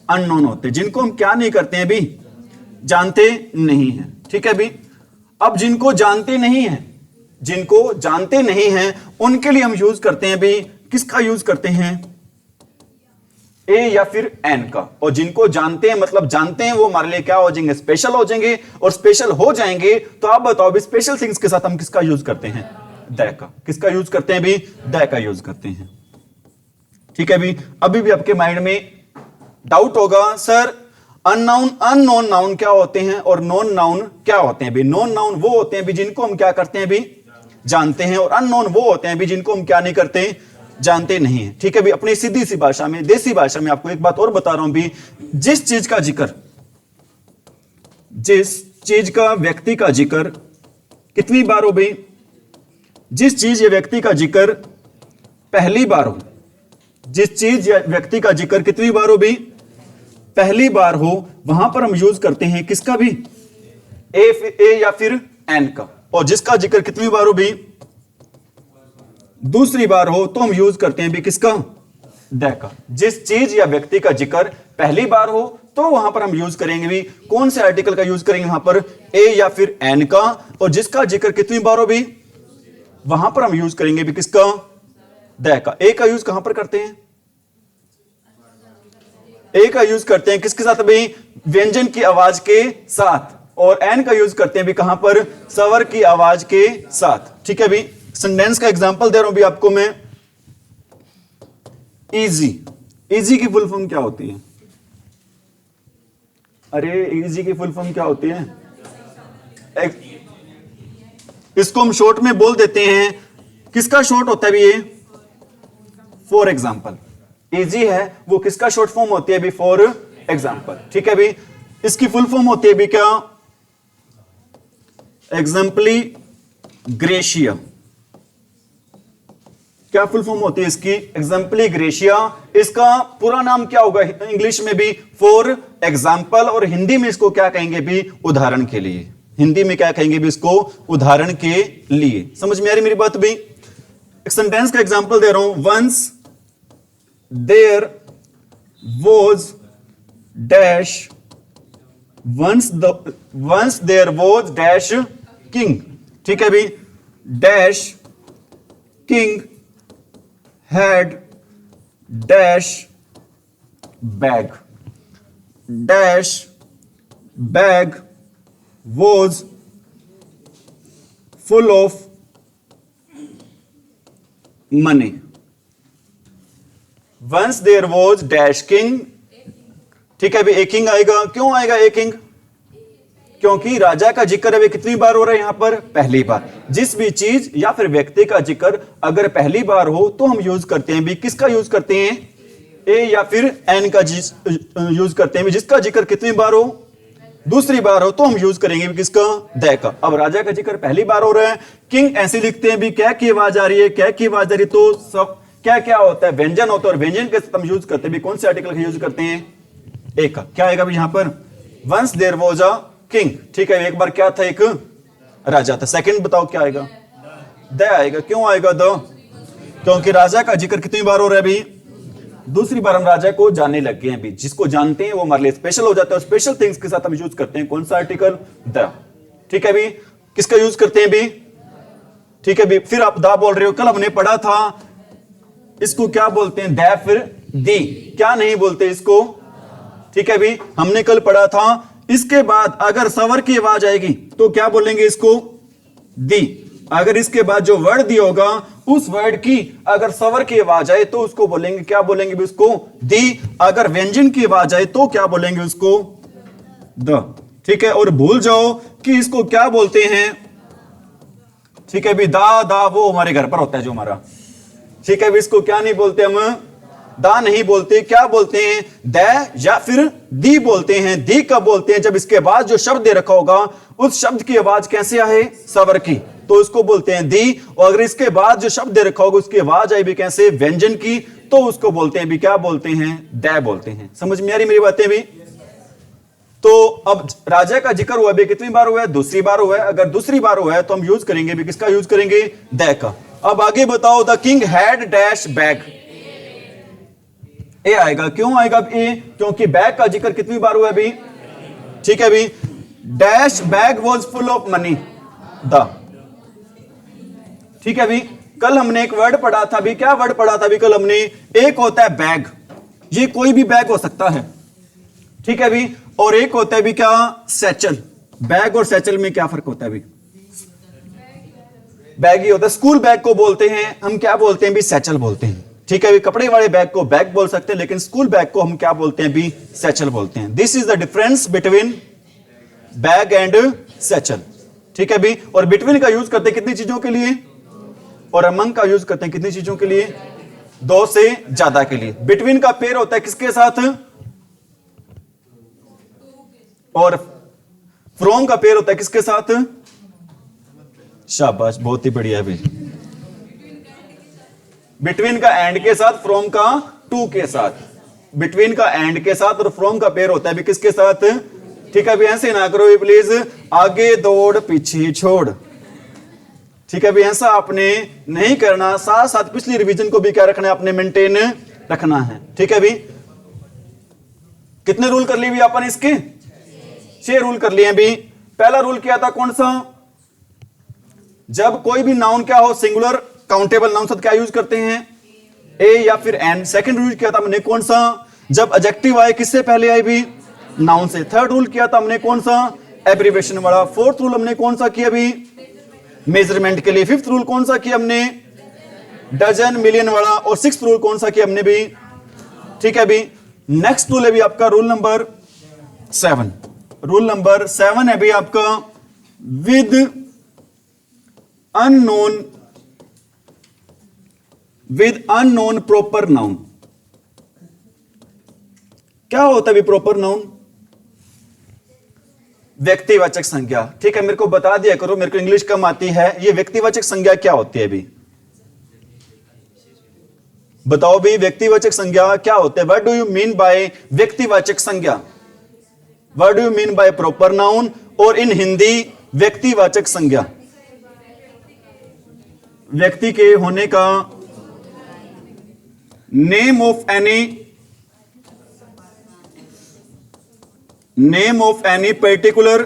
अननोन होते हैं, जिनको हम क्या नहीं करते हैं भी जानते नहीं हैं। ठीक है भी, अब जिनको जानते नहीं हैं, जिनको जानते नहीं हैं उनके लिए हम यूज करते हैं भी, किसका यूज करते हैं ए या फिर एन का। और जिनको जानते हैं मतलब जानते हैं वो हमारे लिए क्या हो जाएंगे स्पेशल हो जाएंगे, और स्पेशल हो जाएंगे तो आप बताओ भी स्पेशल थिंग्स के साथ हम किसका यूज करते हैं द का। किसका यूज करते हैं भी द का यूज करते हैं। ठीक है भी, अभी भी आपके माइंड में डाउट होगा सर अननाउन अननोन नाउन क्या होते हैं और नोन नाउन क्या होते हैं भी। नोन नाउन वो होते हैं भी जिनको हम क्या करते हैं भी जानते हैं, और अननोन वो होते हैं भी जिनको हम क्या नहीं करते जानते नहीं है। ठीक है भी, अपनी सीधी सी भाषा में देसी भाषा में आपको एक बात और बता रहा हूं भी, जिस चीज का जिक्र, जिस चीज का व्यक्ति का जिक्र कितनी बार हो भाई, जिस चीज या व्यक्ति का जिक्र पहली बार हो, जिस चीज या व्यक्ति का जिक्र कितनी बार हो भाई पहली बार हो, वहां पर हम यूज करते हैं किसका भी ए या फिर एन का। और जिसका जिक्र कितनी बार हो भी दूसरी बार हो तो हम यूज करते हैं भी किसका द का। जिस चीज या व्यक्ति का जिक्र पहली बार हो तो वहां पर हम यूज करेंगे भी कौन से आर्टिकल का यूज करेंगे वहां पर ए या फिर एन का। और जिसका जिक्र कितनी बार हो भी वहां पर हम यूज करेंगे भी किसका द का। ए का यूज कहां पर करते हैं, ए का यूज करते हैं किसके साथ भाई व्यंजन की आवाज के साथ, और एन का यूज करते हैं भी कहां पर स्वर की आवाज के साथ। ठीक है भी, सेंटेंस का एग्जांपल दे रहा हूं भी आपको मैं। इजी, इजी की फुल फॉर्म क्या होती है? अरे इजी की फुल फॉर्म क्या होती है? इसको हम शॉर्ट में बोल देते हैं, किसका शॉर्ट होता है भी ये फॉर एग्जाम्पल। इजी है वो किसका शॉर्ट फॉर्म होती है भी फॉर एग्जाम्पल। ठीक है भी, इसकी फुल फॉर्म होती है भी क्या एग्जाम्पली ग्रेशिया। क्या फुल फॉर्म होती है इसकी? एग्जाम्पली ग्रेशिया। इसका पूरा नाम क्या होगा इंग्लिश में भी? For example. और हिंदी में इसको क्या कहेंगे भी? उदाहरण के लिए। हिंदी में क्या कहेंगे भी इसको? उदाहरण के लिए। समझ में आ रही मेरी बात भी? एक सेंटेंस का एग्जाम्पल दे रहा हूं। Once there was dash, once there was dash king. ठीक है भी? Dash king had dash bag, dash bag was full of money. Once there was dash king. ठीक है भी? ए किंग आएगा। क्यों आएगा ए किंग? क्योंकि राजा का जिक्र अभी कितनी बार हो रहा है यहां पर? पहली बार। जिस भी चीज या फिर व्यक्ति का जिक्र अगर पहली बार हो तो हम यूज करते हैं भी किसका यूज करते हैं? ए या फिर एन का यूज करते हैं भी। जिसका जिक्र कितनी बार हो? दूसरी बार हो तो हम यूज करेंगे भी किसका? द का। अब राजा का जिक्र पहली बार हो रहा है। किंग ऐसे लिखते हैं भी क्या की आवाज आ रही है? क्या की आवाज आ रही है तो सब क्या क्या होता है? व्यंजन होता है। और व्यंजन के हम यूज करते हैं भी कौन से आर्टिकल का यूज करते हैं? ए का। क्या आएगा भी यहां पर? Once there was a king. ठीक है? एक बार क्या था? एक राजा था। सेकंड बताओ क्या आएगा? द आएगा। क्यों आएगा द? क्योंकि राजा का जिक्र कितनी बार हो रहा है अभी? दूसरी बार हम राजा को जानने लग गए हैं भी। जिसको जानते हैं वो हमारे लिए स्पेशल हो जाता है। स्पेशल थिंग्स के साथ हम यूज करते हैं कौन सा आर्टिकल? द। ठीक है भी? किसका यूज करते हैं भी? ठीक है भी? फिर आप दा बोल रहे हो। कल हमने पढ़ा था इसको क्या बोलते हैं? द फिर दी। क्या नहीं बोलते इसको? ठीक है भी? हमने कल पढ़ा था इसके बाद अगर सवर की आवाज आएगी तो क्या बोलेंगे इसको? दी। अगर इसके बाद जो वर्ड दिया होगा उस वर्ड की अगर सवर की आवाज आए तो उसको बोलेंगे क्या बोलेंगे भी? उसको दी। अगर व्यंजन की आवाज आए तो क्या बोलेंगे उसको? द। ठीक है? और भूल जाओ कि इसको क्या बोलते हैं। ठीक है भी? दा वो हमारे घर पर होता है जो हमारा। ठीक है भी? इसको क्या नहीं बोलते हम? दा नहीं बोलते। क्या बोलते हैं? द या फिर दी बोलते हैं। दी कब बोलते हैं? जब इसके बाद जो शब्द दे रखा होगा उस शब्द की आवाज कैसे आए? सवर की, तो उसको बोलते हैं दी। और अगर इसके बाद जो शब्द दे रखा होगा उसकी आवाज आई भी कैसे? व्यंजन की, तो उसको बोलते हैं भी क्या बोलते हैं? द बोलते हैं। समझ में आ रही मेरी बातें भी? तो अब राजा का जिक्र हुआ भी कितनी बार हुआ है? दूसरी बार हुआ है। अगर दूसरी बार हुआ है तो हम यूज करेंगे भी किसका यूज करेंगे? द का। अब आगे बताओ। The king had dash bag. A आएगा। क्यों आएगा ए? क्योंकि बैग का जिक्र कितनी बार हुआ है अभी? ठीक है अभी? Dash bag was full of money. The. ठीक है अभी? कल हमने एक वर्ड पढ़ा था अभी। क्या वर्ड पढ़ा था अभी कल हमने? एक होता है बैग। ये कोई भी बैग हो सकता है। ठीक है अभी? और एक होता है भी क्या? सैचल। बैग और सैचल में क्या फर्क होता है अभी? बैग ही होता है। स्कूल बैग को बोलते हैं हम क्या बोलते हैं भी? सैचल बोलते हैं। ठीक है भी? कपड़े वाले बैग को बैग बोल सकते हैं लेकिन स्कूल बैग को हम क्या बोलते हैं भी? सैचल बोलते हैं। This is the difference between bag and satchel. ठीक है भी? और बिटवीन का यूज करते हैं कितनी चीजों के लिए? और अमंग का यूज करते हैं कितनी चीजों के लिए? दो से ज्यादा के लिए। बिटवीन का पेयर होता है किसके साथ? और फ्रॉम का पेयर होता है किसके साथ? शाबाश, बहुत ही बढ़िया भी। बिटवीन का एंड के साथ, फ्रॉम का टू के साथ। बिटवीन का एंड के साथ और फ्रॉम का पेयर होता है भी किसके साथ? ठीक है भी? ऐसे ना करो भी प्लीज। आगे दौड़ पीछे छोड़। ठीक है भी? ऐसा आपने नहीं करना। साथ साथ पिछली रिवीजन को भी क्या रखना है? आपने मेंटेन रखना है। ठीक है भी? कितने रूल कर लिए भी अपन इसके? 6 रूल कर लिए भी। पहला रूल क्या था? कौन सा? जब कोई भी नाउन क्या हो? सिंगुलर काउंटेबल नाउन साथ क्या यूज करते हैं? ए या फिर एन। सेकंड रूल किया था हमने कौन सा? जब एडजेक्टिव आए किससे पहले आए भी? नाउन से। थर्ड रूल किया था हमने कौन सा? एब्रिविएशन वाला। फोर्थ रूल हमने कौन सा किया भी? मेजरमेंट के लिए। फिफ्थ रूल कौन सा किया हमने? डजन मिलियन वाला। और सिक्स्थ रूल कौन सा किया हमने भी? ठीक है भी? नेक्स्ट रूल है भी आपका रूल नंबर 7। रूल नंबर 7 है भी आपका विद अननोन प्रॉपर नाउन। क्या होता है भी प्रॉपर नाउन? व्यक्तिवाचक संज्ञा। ठीक है, मेरे को बता दिया करो, मेरे को इंग्लिश कम आती है, ये व्यक्तिवाचक संज्ञा क्या होती है भी? बताओ भी, व्यक्तिवाचक संज्ञा क्या होते हैं? What do you mean by व्यक्तिवाचक संज्ञा? What do you mean by proper noun? और इन हिंदी व्यक्तिवाचक संज्ञा व्यक्ति के होने का, name of any particular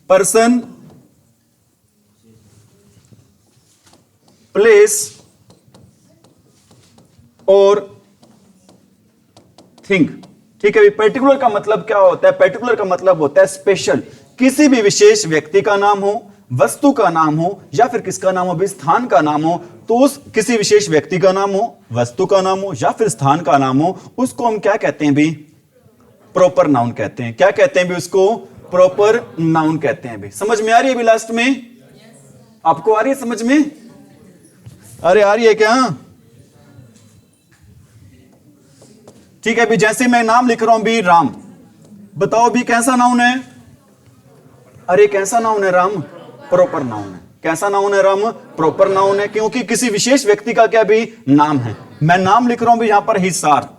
person, place और थिंग। ठीक है, पर्टिकुलर का मतलब क्या होता है? पर्टिकुलर का मतलब होता है स्पेशल। किसी भी विशेष व्यक्ति का नाम हो, वस्तु का नाम हो, या फिर किसका नाम हो भी? स्थान का नाम हो। तो उस किसी विशेष व्यक्ति का नाम हो, वस्तु का नाम हो, या फिर स्थान का नाम हो, उसको हम क्या कहते हैं भी? प्रॉपर नाउन कहते हैं। क्या कहते हैं भी उसको? प्रॉपर नाउन कहते हैं भी। समझ में आ रही है भी? लास्ट में आपको आ रही है समझ में? अरे आ रही है क्या? ठीक है भी, जैसे मैं नाम लिख रहा हूं भी राम, बताओ भी कैसा नाउन है? अरे कैसा नाउन है राम? प्रॉपर नाउन है। कैसा नाउन है राम? प्रॉपर नाउन है, क्योंकि किसी विशेष व्यक्ति का क्या भी? नाम है। मैं नाम लिख रहा हूं भी यहां पर हिसार,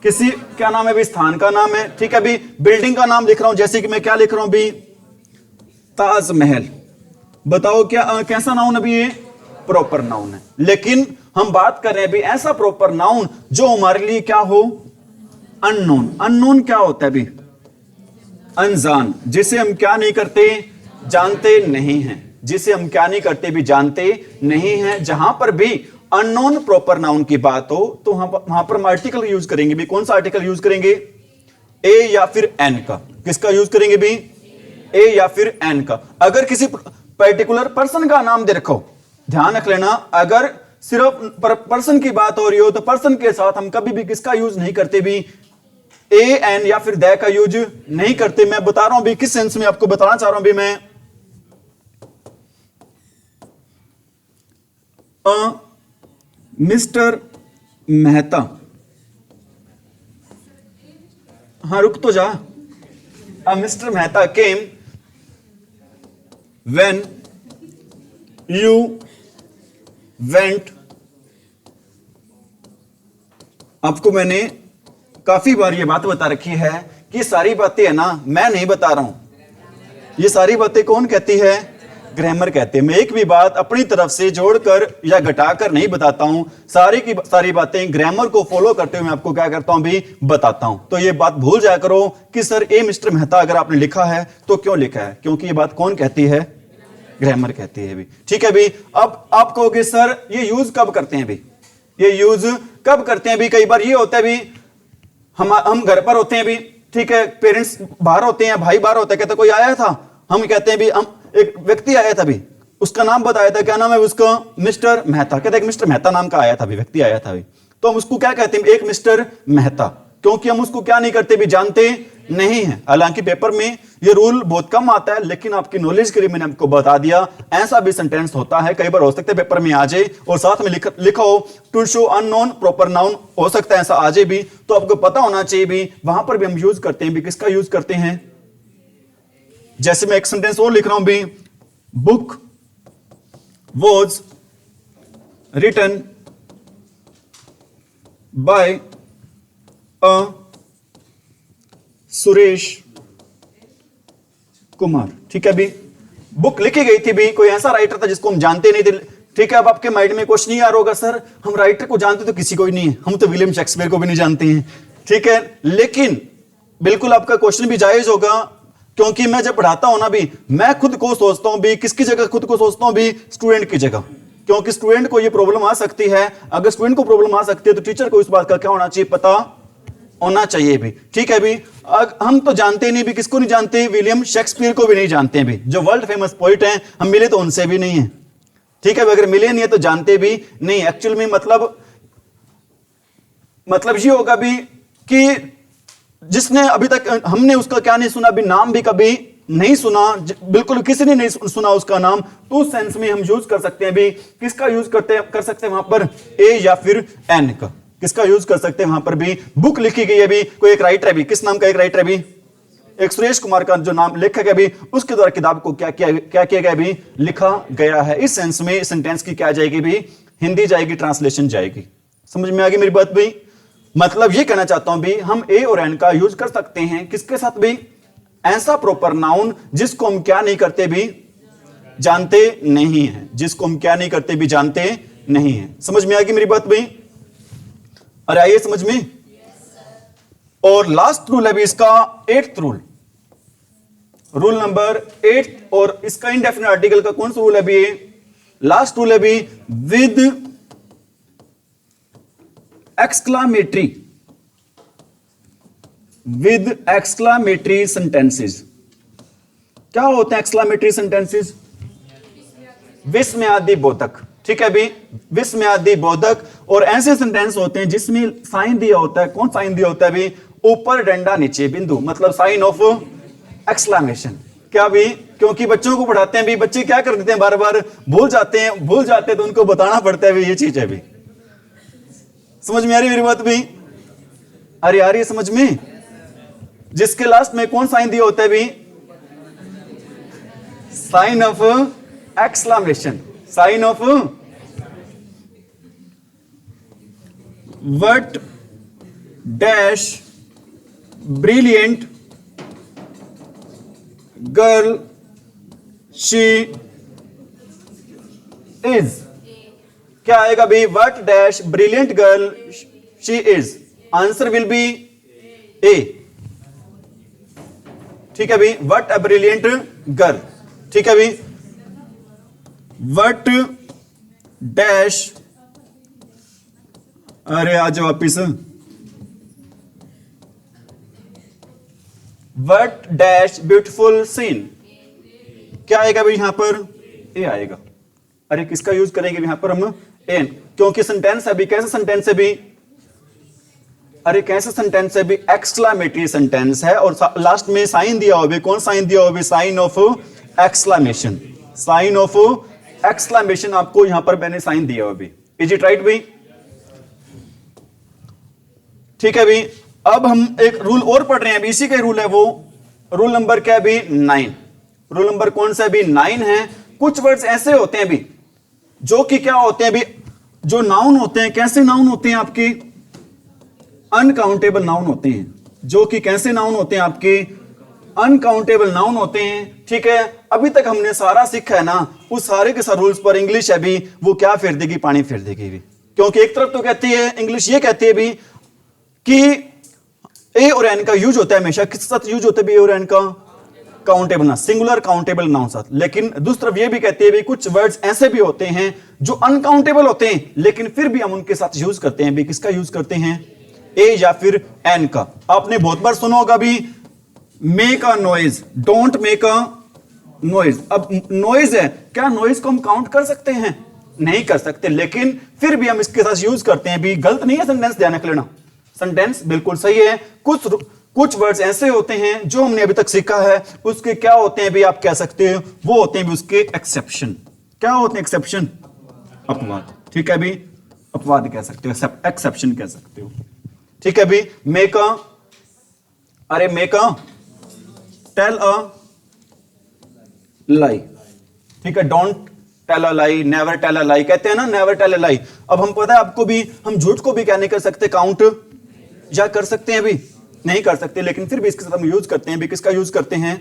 किसी क्या नाम है भी? स्थान का नाम है। ठीक है भी, बिल्डिंग का नाम लिख रहा हूं, जैसे कि मैं क्या लिख रहा हूं भी? ताजमहल। बताओ क्या कैसा नाउन है भी? ये प्रॉपर नाउन है। लेकिन हम बात कर रहे हैं भी ऐसा प्रॉपर नाउन जो हमारे लिए क्या हो? अननोन। अननोन क्या होता है भी? अनजान, जिसे हम क्या नहीं करते? जानते नहीं हैं। जिसे हम क्या नहीं करते भी? जानते नहीं हैं। जहां पर भी अननोन प्रॉपर नाउन की बात हो तो वहां पर हम आर्टिकल यूज करेंगे भी। कौन सा आर्टिकल यूज करेंगे? ए या फिर एन का। किसका यूज करेंगे भी? ए या फिर एन का। अगर किसी पर्टिकुलर पर्सन का नाम दे रखो, ध्यान रख लेना, अगर सिर्फ पर्सन की बात हो रही हो तो पर्सन के साथ हम कभी भी किसका यूज नहीं करते भी? ए एन या फिर द का यूज नहीं करते। मैं बता रहा हूं भी किस सेंस में आपको बताना चाह रहा हूं भी मैं। मिस्टर मेहता, हाँ रुक तो जा। Mister Mehta came when you went. आपको मैंने काफी बार ये बात बता रखी है कि सारी बातें है ना मैं नहीं बता रहा हूं, ये सारी बातें कौन कहती है? ग्रामर कहते हैं। मैं एक भी बात अपनी तरफ से जोड़कर या घटाकर नहीं बताता हूं, सारी की सारी बातें ग्रामर को फॉलो करते हुए मैं आपको क्या करता हूं भी? बताता हूं। तो ये बात भूल जाया करो कि सर ए मिस्टर मेहता अगर आपने लिखा है तो क्यों लिखा है? क्योंकि ये बात कौन कहती है? ग्रामर कहती है भी। ठीक है भी। अब आप कहोगे सर ये यूज कब करते हैं भी? ये यूज कब करते हैं भी? कई बार ये होता है भी हम घर पर होते हैं भी, ठीक है, पेरेंट्स बाहर होते हैं, भाई बाहर होता है, कहते कोई आया था, हम कहते हैं भी हम एक व्यक्ति आया था भी, उसका नाम बताया था, क्या नाम है उसका? मिस्टर मेहता। कहते हैं मिस्टर मेहता नाम का आया था भी, व्यक्ति आया था भी, तो हम उसको क्या कहते हैं? एक मिस्टर मेहता। क्योंकि हम उसको क्या नहीं करते भी? जानते नहीं है। हालांकि पेपर में ये रूल बहुत कम आता है, लेकिन आपकी नॉलेज के लिए मैंने आपको बता दिया। ऐसा भी सेंटेंस होता है, कई बार हो सकता है पेपर में आ जाए और साथ में लिखा हो to show unknown proper noun, हो सकता है ऐसा आ जाए भी, तो आपको पता होना चाहिए भी वहां पर भी हम यूज करते हैं भी। किसका यूज करते हैं? जैसे मैं एक सेंटेंस और लिख रहा हूं भी, book was written by Suresh Kumar. ठीक है भी, बुक लिखी गई थी भी, कोई ऐसा राइटर था जिसको हम जानते नहीं थे। ठीक है, अब आपके माइंड में क्वेश्चन नहीं आ रहा होगा सर हम राइटर को जानते तो किसी को ही नहीं है, हम तो विलियम शेक्सपियर को भी नहीं जानते हैं। ठीक है, लेकिन बिल्कुल आपका क्वेश्चन भी जायज होगा, क्योंकि मैं जब पढ़ाता हूं ना भी, मैं खुद को सोचता हूं भी, किसकी जगह खुद को सोचता हूं भी? स्टूडेंट की जगह। क्योंकि स्टूडेंट को ये प्रॉब्लम आ सकती है, अगर स्टूडेंट को प्रॉब्लम आ सकती है तो टीचर को इस बात का क्या होना चाहिए? पता होना चाहिए भी। ठीक है भी, हम तो जानते नहीं भी, किसको नहीं जानते? विलियम शेक्सपियर को भी नहीं जानते भी, जो वर्ल्ड फेमस पोइट हैं, हम मिले तो उनसे भी नहीं है। ठीक है, अगर मिले नहीं है तो जानते भी नहीं। एक्चुअल में मतलब ये होगा भी कि जिसने अभी तक हमने उसका क्या नहीं सुना भी, नाम भी कभी नहीं सुना, बिल्कुल किसी ने नहीं सुना उसका नाम, तो उस सेंस में हम यूज कर सकते हैं भी। किसका यूज कर सकते हैं वहां पर? ए या फिर एन का। किसका यूज कर सकते हैं वहां पर भी? बुक लिखी गई है भी, कोई एक राइटर है भी, किस नाम का एक राइटर है भी? एक सुरेश कुमार का जो नाम लेखक है अभी, उसके द्वारा किताब को क्या किया गया अभी, लिखा गया है। इस सेंस में सेंटेंस की क्या जाएगी भी, हिंदी जाएगी, ट्रांसलेशन जाएगी। समझ में आ गई मेरी बात भाई? मतलब ये कहना चाहता हूं भी, हम ए और एन का यूज कर सकते हैं किसके साथ भी, ऐसा प्रॉपर नाउन जिसको हम क्या नहीं करते भी, जानते नहीं है, जिसको हम क्या नहीं करते भी, जानते नहीं है। समझ में आ गई मेरी बात भाई? अरे आइए समझ में। और लास्ट रूल है भी इसका 8th रूल, रूल नंबर 8, और इसका इंडेफिनिट आर्टिकल का कौन सा रूल है भी, लास्ट रूल है भी, with exclamatory, with exclamatory sentences. क्या होते हैं एक्सक्लामेटरी सेंटेंसेस? विस्मयादि बोधक। ठीक है भी, विस्मयादि बोधक। और ऐसे सेंटेंस होते हैं जिसमें साइन दिया होता है। कौन साइन दिया होता है भी, ऊपर डंडा नीचे बिंदु, मतलब साइन ऑफ एक्सक्लामेशन। क्या भी, क्योंकि बच्चों को पढ़ाते हैं भी, बच्चे क्या कर देते हैं, बार बार भूल जाते हैं, तो उनको बताना पड़ता है भी ये चीज है भी। समझ में आ रही मेरी बात भी? अरे यार ये समझ में, जिसके लास्ट में कौन साइन दिया होता है भी, sign of exclamation, sign of what dash brilliant girl she is. क्या आएगा भी, what dash brilliant girl she is. Answer will be a. ठीक है भी, व्हाट अ ब्रिलियंट गर्ल। ठीक है भी, व्हाट डैश, अरे आ जाओ वापिस, व्हाट डैश ब्यूटीफुल सीन। क्या आएगा भाई यहां पर, ए आएगा। अरे किसका यूज करेंगे यहां पर हम, एन, क्योंकि सेंटेंस है भी, कैसा सेंटेंस है भी, अरे कैसे सेंटेंस है भी, एक्सक्लामेटरी सेंटेंस है, और लास्ट में साइन दिया हो भी, कौन साइन दिया हो भी, sign of exclamation, sign of exclamation आपको यहां पर मैंने साइन दिया हो भी। इज इट राइट भी? ठीक है भी। अब हम एक रूल और पढ़ रहे हैं अभी, इसी का रूल है वो, रूल नंबर क्या है भी, 9। रूल नंबर कौन सा भी, 9 है। कुछ वर्ड्स ऐसे होते हैं भी जो कि क्या होते हैं भी, जो नाउन होते हैं, कैसे नाउन होते हैं आपके, अनकाउंटेबल नाउन होते हैं, जो कि कैसे नाउन होते हैं आपके, अनकाउंटेबल नाउन होते हैं। ठीक है, अभी तक हमने सारा सीखा है ना, उस सारे के सारे रूल्स पर इंग्लिश है भी, वो क्या फेर देगी, पानी फेर देगी भी। क्योंकि एक तरफ तो कहती है इंग्लिश, ये कहती है भी कि ए और एन का यूज होता है हमेशा, किस साथ यूज होता है भी, ए और एन का, काउंटेबल ना, सिंगुलर काउंटेबल नाउन साथ। लेकिन दूसरी तरफ ये भी कहती है भी, कुछ वर्ड्स ऐसे भी होते हैं जो अनकाउंटेबल होते हैं, लेकिन फिर भी हम उनके साथ यूज करते हैं भी, किसका यूज करते हैं, ए या फिर एन का। आपने बहुत बार सुना होगा भी, make a noise, don't make a noise. अब नॉइज है, क्या नॉइज को हम काउंट कर सकते हैं, नहीं कर सकते, लेकिन फिर भी हम इसके साथ यूज करते हैं भी। गलत नहीं है सेंटेंस, ध्यान रख लेना, सेंटेंस बिल्कुल सही है। कुछ वर्ड्स ऐसे होते हैं जो हमने अभी तक सीखा है, उसके क्या होते हैं भी, आप कह सकते हो वो होते हैं भी उसके एक्सेप्शन। क्या होते हैं एक्सेप्शन, अपवाद। ठीक है भी, अपवाद कह सकते हो, एक्सेप्शन कह सकते हो। ठीक है भी, मेक अ, अरे make a, tell a lie. ठीक है, don't tell a lie, never tell a lie, कहते हैं ना, नेवर टेल अ लाई। अब हम पता है आपको भी, हम झूठ को भी क्या नहीं कर सकते, काउंट या कर सकते हैं भी, नहीं कर सकते, लेकिन फिर भी इसके साथ हम यूज करते हैं भी, किसका यूज करते हैं,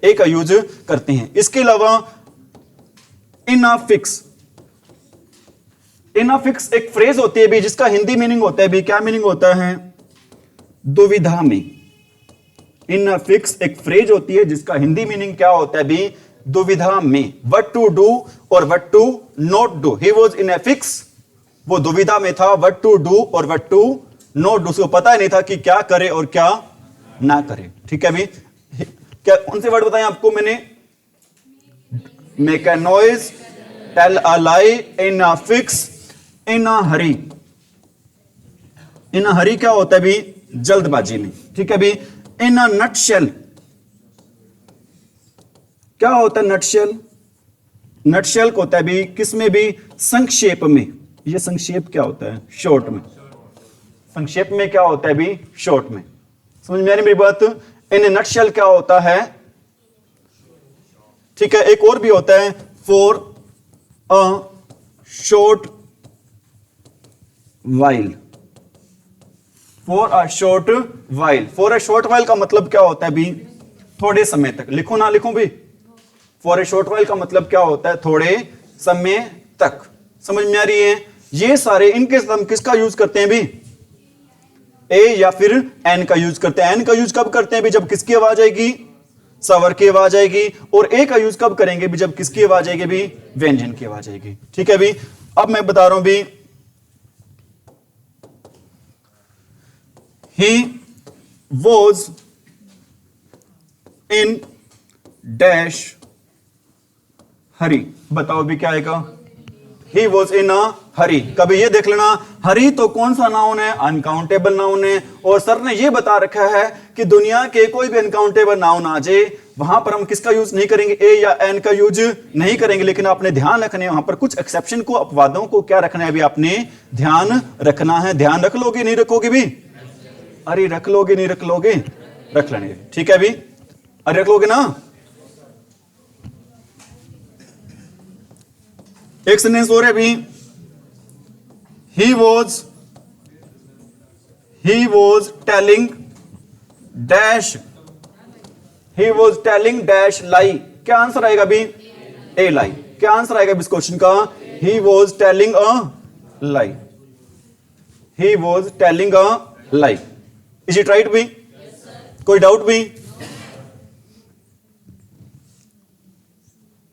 ए का यूज करते हैं। इसके अलावा इनअफिक्स, इनअफिक्स एक फ्रेज होती है भी, जिसका हिंदी मीनिंग होता है भी, क्या मीनिंग होता है, दुविधा में। इनअफिक्स एक फ्रेज होती है जिसका हिंदी मीनिंग क्या होता है भी, दुविधा में। व्हाट टू डू और what to not do. He was in a fix, वो दुविधा में था, व्हाट टू डू और व्हाट टू नॉट डू। उसको पता ही नहीं था कि क्या करे और क्या ना करे। ठीक है भी, क्या कौन से वर्ड बताए आपको मैंने, make a noise, tell a lie, in a fix, in a hurry. In a hurry क्या होता है भी, जल्दबाजी में। ठीक है भी, इन अ नटशेल, क्या होता है नटशेल, नटशेल को होता है भी किसमें भी, संक्षेप में। ये संक्षेप क्या होता है, शॉर्ट में। संक्षेप में क्या होता है भी, शॉर्ट में। समझ में आ रही मेरी बात। इन नटशेल क्या होता है, ठीक है। एक और भी होता है, for a short while. For a short while, for a short while का मतलब क्या होता है भी, थोड़े समय तक। लिखो ना लिखो भी, फॉर ए शॉर्ट वाइल का मतलब क्या होता है, थोड़े समय तक। समझ में आ रही है? ये सारे इनके हम किसका यूज करते हैं भी, ए या फिर एन का यूज करते हैं। एन का यूज कब करते हैं भी, जब किसकी आवाज आएगी, स्वर की आवाज आएगी। और ए का यूज कब करेंगे भी, जब किसकी आवाज आएगी भी, व्यंजन की आवाज आएगी। ठीक है भी। अब मैं बता रहा हूं भी, he was in dash hurry। बताओ भी क्या आएगा, he was in a hurry। कभी ये देख लेना, हरी तो कौन सा नाउन है, अनकाउंटेबल नाउन है। और सर ने ये बता रखा है कि दुनिया के कोई भी अनकाउंटेबल नाउन आ जाए, वहां पर हम किसका यूज नहीं करेंगे, ए या एन का यूज नहीं करेंगे। लेकिन आपने ध्यान रखना है वहां पर कुछ एक्सेप्शन को, अपवादों को क्या रखना है भी, आपने ध्यान रखना है। ध्यान रख लोगे नहीं रखोगे भी, अरे रख लोगे नहीं रख लोगे, रख लेंगे। ठीक है भी, अरे रख लोगे ना। एक सेंटेंस और है भी, he was telling dash lie। क्या आंसर आएगा भी, ए लाई। क्या आंसर आएगा इस क्वेश्चन का, he was telling a lie। he was telling a lie। Is it right भी, कोई डाउट भी?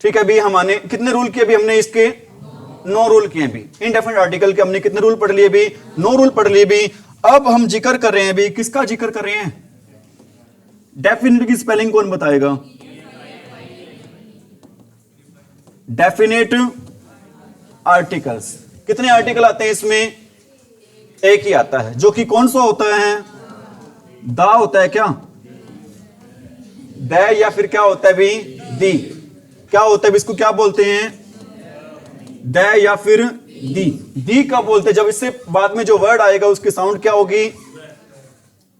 ठीक है भी। हमने कितने रूल किए भी, हमने इसके 9 रूल किए भी। इनडेफिनिट आर्टिकल के हमने कितने रूल पढ़ लिए भी, 9 रूल पढ़ लिए भी। अब हम जिक्र कर रहे हैं भी, किसका जिक्र कर रहे हैं, डेफिनेट की स्पेलिंग कौन बताएगा, डेफिनेट आर्टिकल्स। कितने आर्टिकल आते हैं इसमें, एक ही आता है, जो कि कौन सा होता है, दा होता है क्या, द, या फिर क्या होता है भी, दी। क्या होता है इसको क्या बोलते हैं, द या फिर दी। दी कब बोलते हैं, जब इससे बाद में जो वर्ड आएगा उसकी साउंड क्या होगी,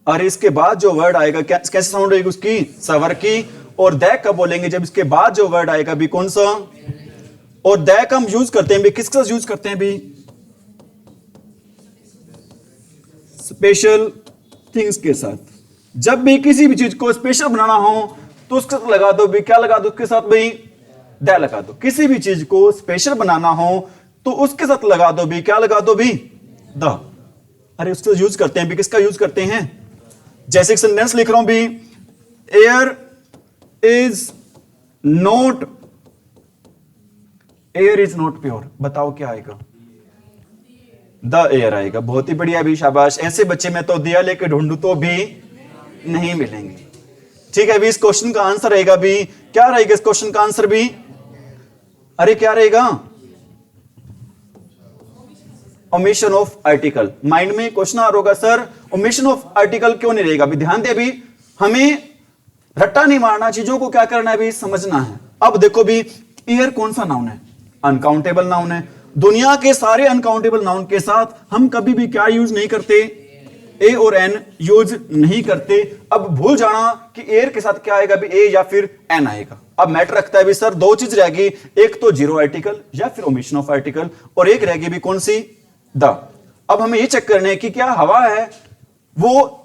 और इसके बाद जो वर्ड आएगा कैसे साउंड होगी उसकी, स्वर की। और द कब बोलेंगे, जब इसके बाद जो वर्ड आएगा भी कौन सा। और द का हम यूज करते हैं भी, किसका यूज करते हैं भी, स्पेशल थिंग्स के साथ। जब भी किसी भी चीज को स्पेशल बनाना हो तो उसके साथ लगा दो भी, क्या लगा दो उसके साथ भाई, द लगा दो। किसी भी चीज को स्पेशल बनाना हो तो उसके साथ लगा दो भी, क्या लगा दो भी, द। अरे उसका यूज करते हैं भी, किसका यूज करते हैं। जैसे एक सेंटेंस लिख रहा हूं भी, एयर इज नॉट प्योर। बताओ क्या आएगा, द एयर आएगा। बहुत ही बढ़िया भी, शाबाश। ऐसे बच्चे मैं तो दिया लेके ढूंढू तो भी नहीं मिलेंगे। ठीक है भी। इस क्वेश्चन का आंसर रहेगा भी, क्या रहेगा इस क्वेश्चन का आंसर भी, अरे क्या रहेगा, ओमिशन ऑफ आर्टिकल। माइंड में क्वेश्चन आ रहा होगा, सर ओमिशन ऑफ आर्टिकल क्यों नहीं रहेगा भी। ध्यान दे भी, हमें रट्टा नहीं मारना, चीजों को क्या करना है भी, समझना है। अब देखो भी, एयर कौन सा नाउन है, अनकाउंटेबल नाउन है। दुनिया के सारे अनकाउंटेबल नाउन के साथ हम कभी भी क्या यूज नहीं करते, ए और एन यूज नहीं करते। अब भूल जाना कि एयर के साथ क्या आएगा भी, ए या फिर एन आएगा। अब मैटर रखता है भी सर, 2 चीज रहेगी, एक तो जीरो आर्टिकल या फिर ओमिशन ऑफ आर्टिकल, और एक रहेगी भी कौन सी, द। अब हमें ये चेक करना है कि क्या हवा है वो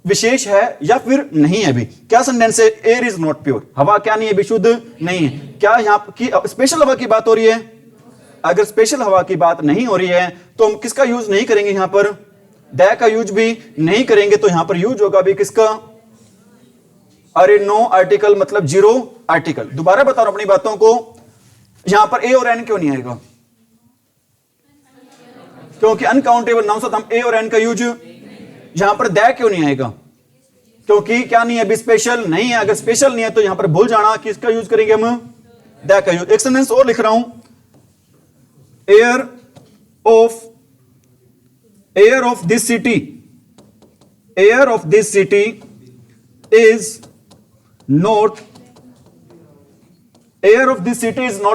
विशेष है या फिर नहीं है भी। क्या सेंटेंस है, एयर इज नॉट प्योर। हवा क्या नहीं है, विशुद्ध नहीं है। क्या यहां की स्पेशल हवा की बात हो रही है, अगर स्पेशल हवा की बात नहीं हो रही है तो हम किसका यूज नहीं करेंगे, यहां पर द का यूज भी नहीं करेंगे। तो यहां पर यूज होगा भी किसका, अरे नो आर्टिकल मतलब जीरो आर्टिकल। दोबारा बता रहा हूं अपनी बातों को, यहां पर ए और एन क्यों नहीं आएगा, क्योंकि अनकाउंटेबल नाउन साथ हम ए और एन का यूज। यहां पर द क्यों नहीं आएगा, क्योंकि क्या नहीं है अभी, स्पेशल नहीं है। अगर स्पेशल नहीं है तो यहां पर भूल जाना कि इसका यूज करेंगे हम, द का यूज। एक सेंटेंस और लिख रहा हूं, air of this city is not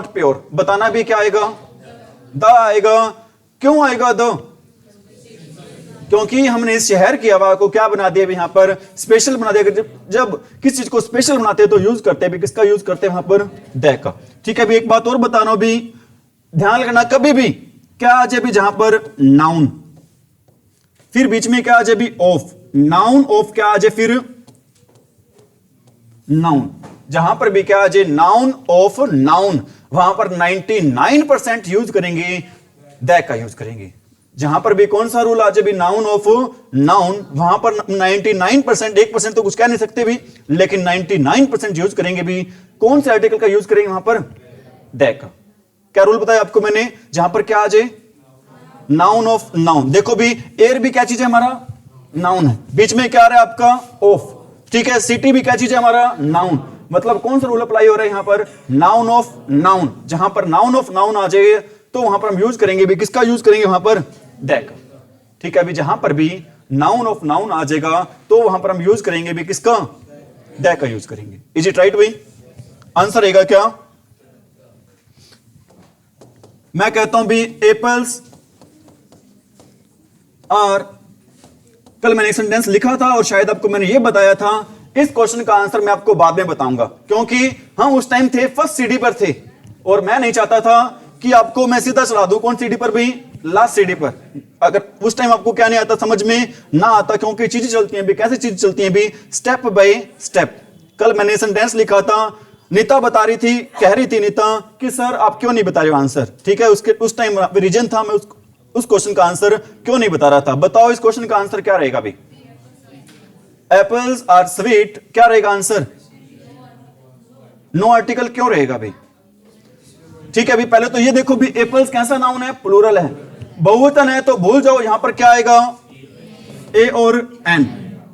pure. बताना भी क्या आएगा, द आएगा। क्यों आएगा द, क्योंकि हमने इस शहर की हवा को क्या बना दिया यहां पर, स्पेशल बना दिया। जब किस चीज को स्पेशल बनाते हैं तो यूज करते हैं, किसका यूज करते हैं वहां पर, द का। ठीक है, अभी एक बात और बता रहा हूं, भी ध्यान रखना, कभी भी क्या आ जाए भी जहां पर नाउन, फिर बीच में क्या आ जाए भी ऑफ, नाउन ऑफ क्या आ जाए फिर नाउन, जहां पर भी क्या आ जाए नाउन ऑफ नाउन, वहां पर 99% यूज करेंगे द का यूज करेंगे। जहां पर भी कौन सा रूल आ जाए भी नाउन ऑफ नाउन, वहां पर 99%, 1% तो कुछ कह नहीं सकते भी, लेकिन 99% यूज करेंगे भी कौन से आर्टिकल का यूज करेंगे वहां पर, द का। क्या रूल बताया आपको मैंने, जहां पर क्या आ जाए नाउन ऑफ नाउन। देखो भी एयर भी क्या चीज है हमारा, नाउन है, बीच में क्या आ रहा है आपका ऑफ। ठीक है, सिटी भी क्या चीज है हमारा, नाउन। मतलब कौन सा रूल अप्लाई हो रहा है यहां पर, नाउन ऑफ नाउन। जहां पर नाउन ऑफ नाउन आ जाए तो वहां पर हम यूज करेंगे भी किसका यूज करेंगे वहां पर, द का। ठीक है, अभी जहां पर भी नाउन ऑफ नाउन आ जाएगा तो वहां पर हम यूज करेंगे भी किसका, द का यूज करेंगे। इज इट राइट भाई, आंसर रहेगा क्या। मैं कहता हूं भी एप्पल्स और कल मैंने एक सेंटेंस लिखा था और शायद आपको मैंने यह बताया था, इस क्वेश्चन का आंसर मैं आपको बाद में बताऊंगा, क्योंकि हम उस टाइम थे फर्स्ट सीडी पर थे और मैं नहीं चाहता था कि आपको मैं सीधा चला दूं कौन सीडी पर भी, लास्ट सीडी पर। अगर उस टाइम आपको क्या नहीं आता, समझ में ना आता, क्योंकि चीजें चलती हैं भी, कैसे चीजें चलती हैं भी, स्टेप बाय स्टेप। कल मैंने सेंटेंस लिखा था, नीता बता रही थी, कह रही थी नीता कि सर आप क्यों नहीं बता रहे हो आंसर। ठीक है, उसके उस टाइम रीजन था, मैं उस क्वेश्चन का आंसर क्यों नहीं बता रहा था। बताओ इस क्वेश्चन का आंसर क्या रहेगा भी, एप्पल्स आर स्वीट, क्या रहेगा आंसर, नो आर्टिकल क्यों रहेगा भाई। ठीक है, अभी पहले तो ये देखो भी एप्पल्स कैसा नाउन है, प्लूरल है, बहुवचन है तो भूल जाओ यहां पर क्या आएगा, ए और एन।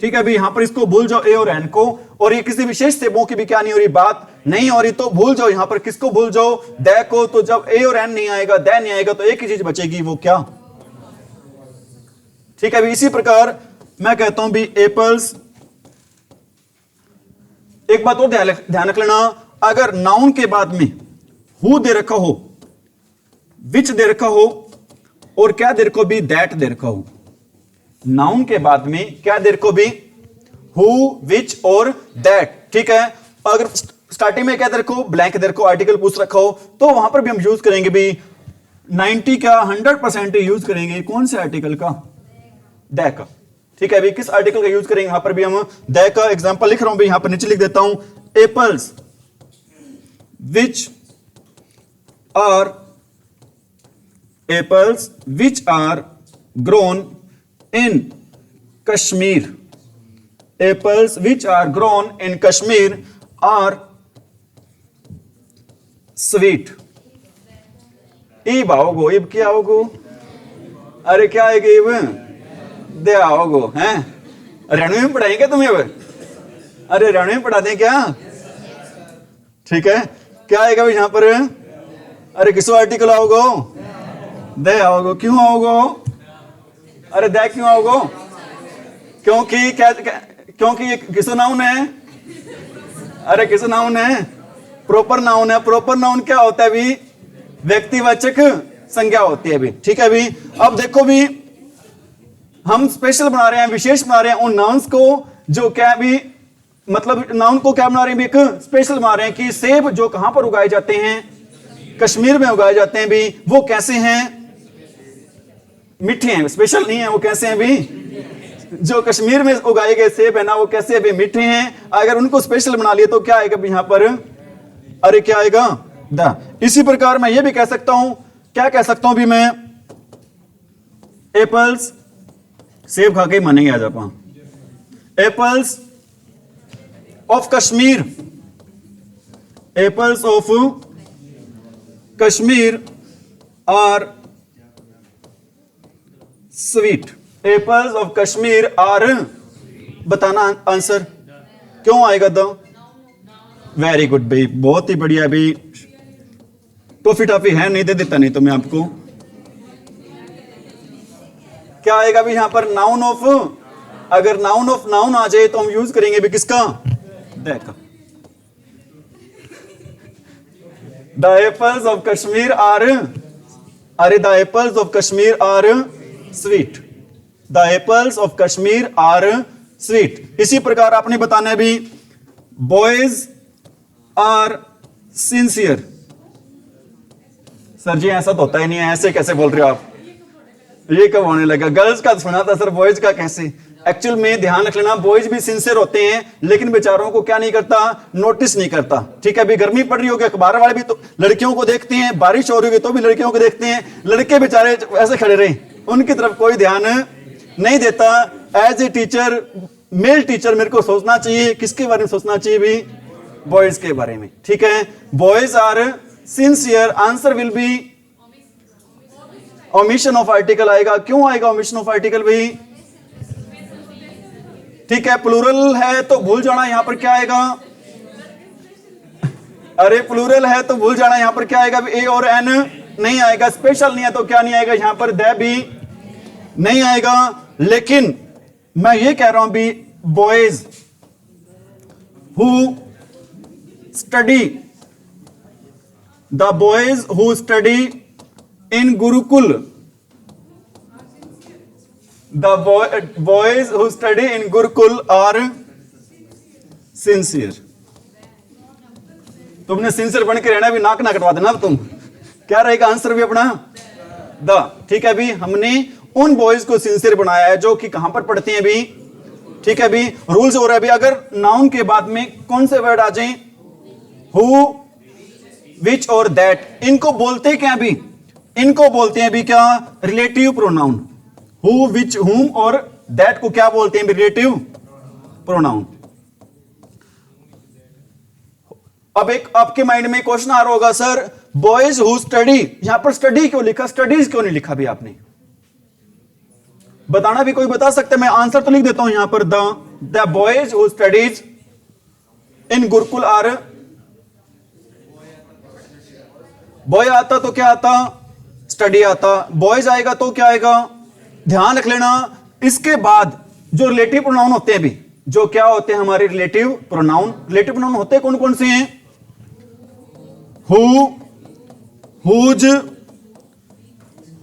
ठीक है, अभी यहां पर इसको भूल जाओ ए और एन को, और ये किसी विशेष सेबों की भी क्या नहीं हो रही, बात नहीं हो रही, तो भूल जाओ यहां पर किसको भूल जाओ, द को। तो जब ए और एन नहीं आएगा, द नहीं आएगा, तो एक ही चीज बचेगी, वो क्या। ठीक है, अभी इसी प्रकार मैं कहता हूं भी एप्पल्स। एक बात और ध्यान रख लेना, अगर नाउन के बाद में हु दे रखा हो, विच दे रखा हो, और क्या दे रखो भी, दैट दे रखा हो। नाउन के बाद में क्या दे रखो भी, हु, विच और दैट। ठीक है, अगर स्टार्टिंग में क्या दे रखो, ब्लैंक दे रखो, आर्टिकल पूछ रखा हो, तो वहां पर भी हम यूज करेंगे भी 90 का 100% यूज करेंगे कौन से आर्टिकल का, द का। ठीक है, अभी किस आर्टिकल का यूज करेंगे, यहां पर भी हम द का। एग्जांपल लिख रहा हूं भी, यहां पर नीचे लिख देता हूं, apples which are grown in Kashmir. Apples which are grown in Kashmir are sweet. ईब आओगो, ईब क्या आओगो, अरे क्या आएगा ईब, दे आओगो हैं। हरियाणवी में पढ़ाएंगे तुम्हें अब, अरे हरियाणवी में पढ़ा दें क्या। ठीक है, क्या आएगा यहां पर, अरे किसो आर्टिकल आओगो, दे आओगो। क्यों आओगो, अरे दे क्यों आओगो, क्योंकि क्या, क्योंकि ये किसो नाउन है, अरे किसो नाउन है, प्रॉपर नाउन है। प्रॉपर नाउन क्या होता है भी, व्यक्तिवाचक संज्ञा होती है भी। ठीक है भी, अब देखो भी हम स्पेशल बना रहे हैं, विशेष बना रहे हैं उन नाउन्स को, जो क्या भी, मतलब नाउन को क्या बना रहे हैं, एक स्पेशल बना रहे हैं कि सेब जो कहां पर उगाए जाते हैं, कश्मीर में उगाए जाते हैं भी, वो कैसे हैं, मीठे हैं, स्पेशल नहीं है, वो कैसे हैं भी, जो कश्मीर में उगाए गए सेब है ना, वो कैसे अभी मीठे हैं। अगर उनको स्पेशल बना लिए तो क्या आएगा भी यहां पर, अरे क्या आएगा, द। इसी प्रकार मैं ये भी कह सकता हूं, क्या कह सकता हूं भी मैं, एप्पल्स, सेब खा के मानेंगे आज आप, apples of Kashmir, apples of Kashmir are sweet, apples of Kashmir are, बताना आंसर क्यों आएगा द। वेरी गुड भाई, बहुत ही बढ़िया भाई, टॉफी टॉफी है नहीं, दे देता नहीं तो मैं आपको। क्या आएगा भी यहां पर, नाउन ऑफ, अगर नाउन ऑफ नाउन आ जाए तो हम यूज करेंगे भी किसका, द का। The apples of Kashmir are, अरे the apples of Kashmir are sweet. The apples of Kashmir are sweet. इसी प्रकार आपने बताना है भी boys are sincere. Sir ji ऐसा तो होता ही नहीं है, ऐसे कैसे बोल रहे हो आप, ये कब होने लगा? गर्ल्स का सुना था सर, बॉयज का कैसे? एक्चुअल में ध्यान रख लेना, बॉयज भी सिंसियर होते हैं लेकिन बेचारों को क्या नहीं करता, नोटिस नहीं करता। ठीक है, अभी गर्मी पड़ रही होगी, अखबार वाले भी तो लड़कियों को देखते हैं, बारिश हो रही होगी तो भी लड़कियों को देखते हैं, लड़के बेचारे ऐसे खड़े रहे, उनकी तरफ कोई ध्यान नहीं देता। As a teacher, male teacher, मेरे को सोचना चाहिए, किसके बारे में सोचना चाहिए भी? बॉयज के बारे में। ठीक है, boys are sincere, answer will be omission of article आएगा। क्यों आएगा ओमिशन ऑफ आर्टिकल भाई? ठीक है, प्लूरल है तो भूल जाना, यहां पर क्या आएगा? अरे प्लूरल है तो भूल जाना, यहां पर क्या आएगा? ए और एन नहीं आएगा। स्पेशल नहीं है तो क्या नहीं आएगा? यहां पर दे भी नहीं आएगा। लेकिन मैं ये कह रहा हूं भी boys who study, the boys who study in Gurukul, the boys who study in Gurukul are sincere। तुमने सिंसियर बन के रहना, भी नाक ना कटवा देना तुम। क्या रहेगा आंसर भी अपना? द। ठीक है भी, हमने उन बॉयज को सिंसियर बनाया है जो कि कहां पर पढ़ते हैं भी। ठीक है भी, रूल्स हो रहा है भी, अगर नाउन के बाद में कौन से वर्ड आ जाएं, हु, विच और दैट, इनको बोलते क्या भी? इनको बोलते हैं भी क्या? Relative pronoun. हु, विच, हुम और दैट को क्या बोलते हैं? Relative pronoun. अब एक आपके माइंड में क्वेश्चन आ रहा होगा, सर बॉयज हु स्टडी, यहां पर स्टडी क्यों लिखा, स्टडीज क्यों नहीं लिखा भी आपने? बताना भी कोई बता सकता है? मैं आंसर तो लिख देता हूं यहां पर, the boys who studies in Gurukul are. Boy आता तो क्या आता? स्टडी आता। बॉयज आएगा तो क्या आएगा? ध्यान रख लेना, इसके बाद जो रिलेटिव प्रोनाउन होते हैं भी, जो क्या होते हैं हमारे रिलेटिव प्रोनाउन। रिलेटिव प्रोनाउन होते हैं कौन कौन से हैं? हु, हुज,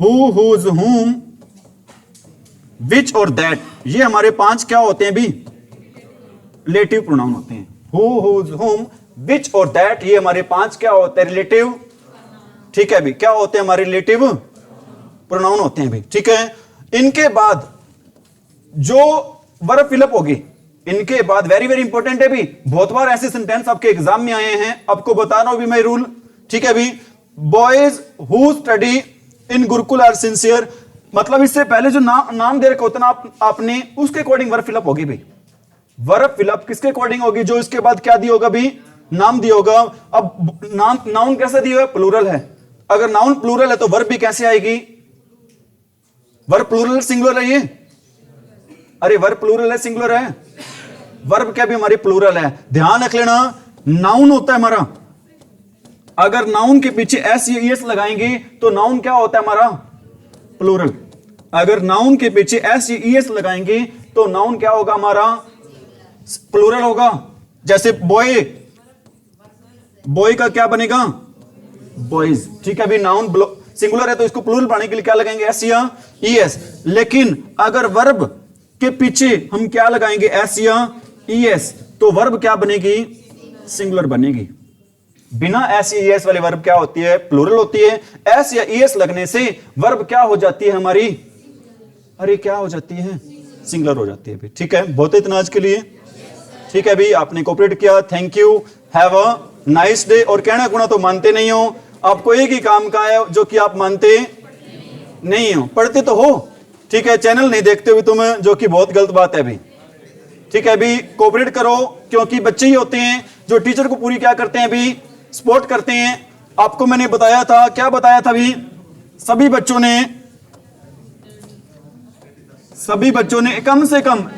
हु, हुज, हुम, विच और दैट, ये हमारे 5 क्या होते हैं भी? रिलेटिव प्रोनाउन होते हैं। हु, हुज, हुम, विच और दैट, ये हमारे 5 क्या होते हैं? रिलेटिव। ठीक है भी, क्या होते हैं हमारे? रिलेटिव प्रोनाउन होते हैं भी। ठीक है, इनके बाद जो वर्ब फिलअप होगी, इनके बाद वेरी वेरी इंपॉर्टेंट है भी, बहुत बार ऐसे सेंटेंस आपके एग्जाम में आए हैं, आपको बता रहा हूं भी मैं रूल। ठीक है भी, boys who study in Gurukul are sincere, मतलब इससे पहले जो नाम दे रखा होता ना आपने, उसके अकॉर्डिंग वर्ब फिलअप होगी भी। वर्ब फिलअप किसके अकॉर्डिंग होगी? जो इसके बाद क्या दिया होगा भी? नाम दिया होगा। अब नाउन कैसे दिया है? प्लूरल है। अगर नाउन प्लूरल है तो वर्ब भी कैसे आएगी? वर्ब प्लूरल सिंगुलर है ये? अरे वर्ब प्लूरल है सिंगुलर है? वर्ब क्या भी हमारी प्लूरल है। ध्यान रख लेना, नाउन होता है हमारा, अगर नाउन के पीछे एस या ईएस लगाएंगे तो नाउन क्या होता है हमारा? प्लूरल। अगर नाउन के पीछे एस या ईएस लगाएंगे तो नाउन क्या होगा हमारा? प्लूरल होगा। जैसे बॉय, बॉय का क्या बनेगा? बॉयज। ठीक है, अभी नाउन सिंगुलर है तो इसको प्लूरल बनाने के लिए क्या लगाएंगे? एस या ईएस। लेकिन अगर वर्ब के पीछे हम क्या लगाएंगे? एस या ईएस, तो वर्ब क्या बनेगी? सिंगुलर बनेगी। बिना एस या ईएस वाले वर्ब क्या होती है? प्लूरल होती है। एस या ईएस लगने से वर्ब क्या हो जाती है हमारी? अरे क्या हो जाती है? सिंगुलर हो जाती है। ठीक है, बहुत इतना आज के लिए। ठीक है भी, आपने कोऑपरेट किया, thank you, have a nice day. और कहना गुना तो मानते नहीं हो, आपको एक ही काम का है जो कि आप मानते नहीं हो, पढ़ते तो हो। ठीक है, चैनल नहीं देखते हुए तुम, जो कि बहुत गलत बात है भी। ठीक है भी, कोऑपरेट करो, क्योंकि बच्चे ही होते हैं जो टीचर को पूरी क्या करते हैं भी? सपोर्ट करते हैं। आपको मैंने बताया था, क्या बताया था भी? सभी बच्चों ने कम से कम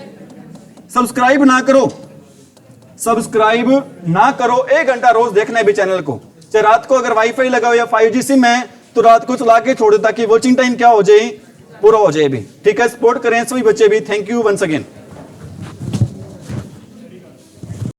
सब्सक्राइब ना करो, 1 घंटा रोज देखना है भी चैनल को। चाहे रात को अगर वाईफाई लगा हो या 5G सिम है तो रात को चला के छोड़ दे, ताकि वॉचिंग टाइम क्या हो जाए? पूरा हो जाए भी। ठीक है, सपोर्ट करें सभी बच्चे भी। Thank you once again.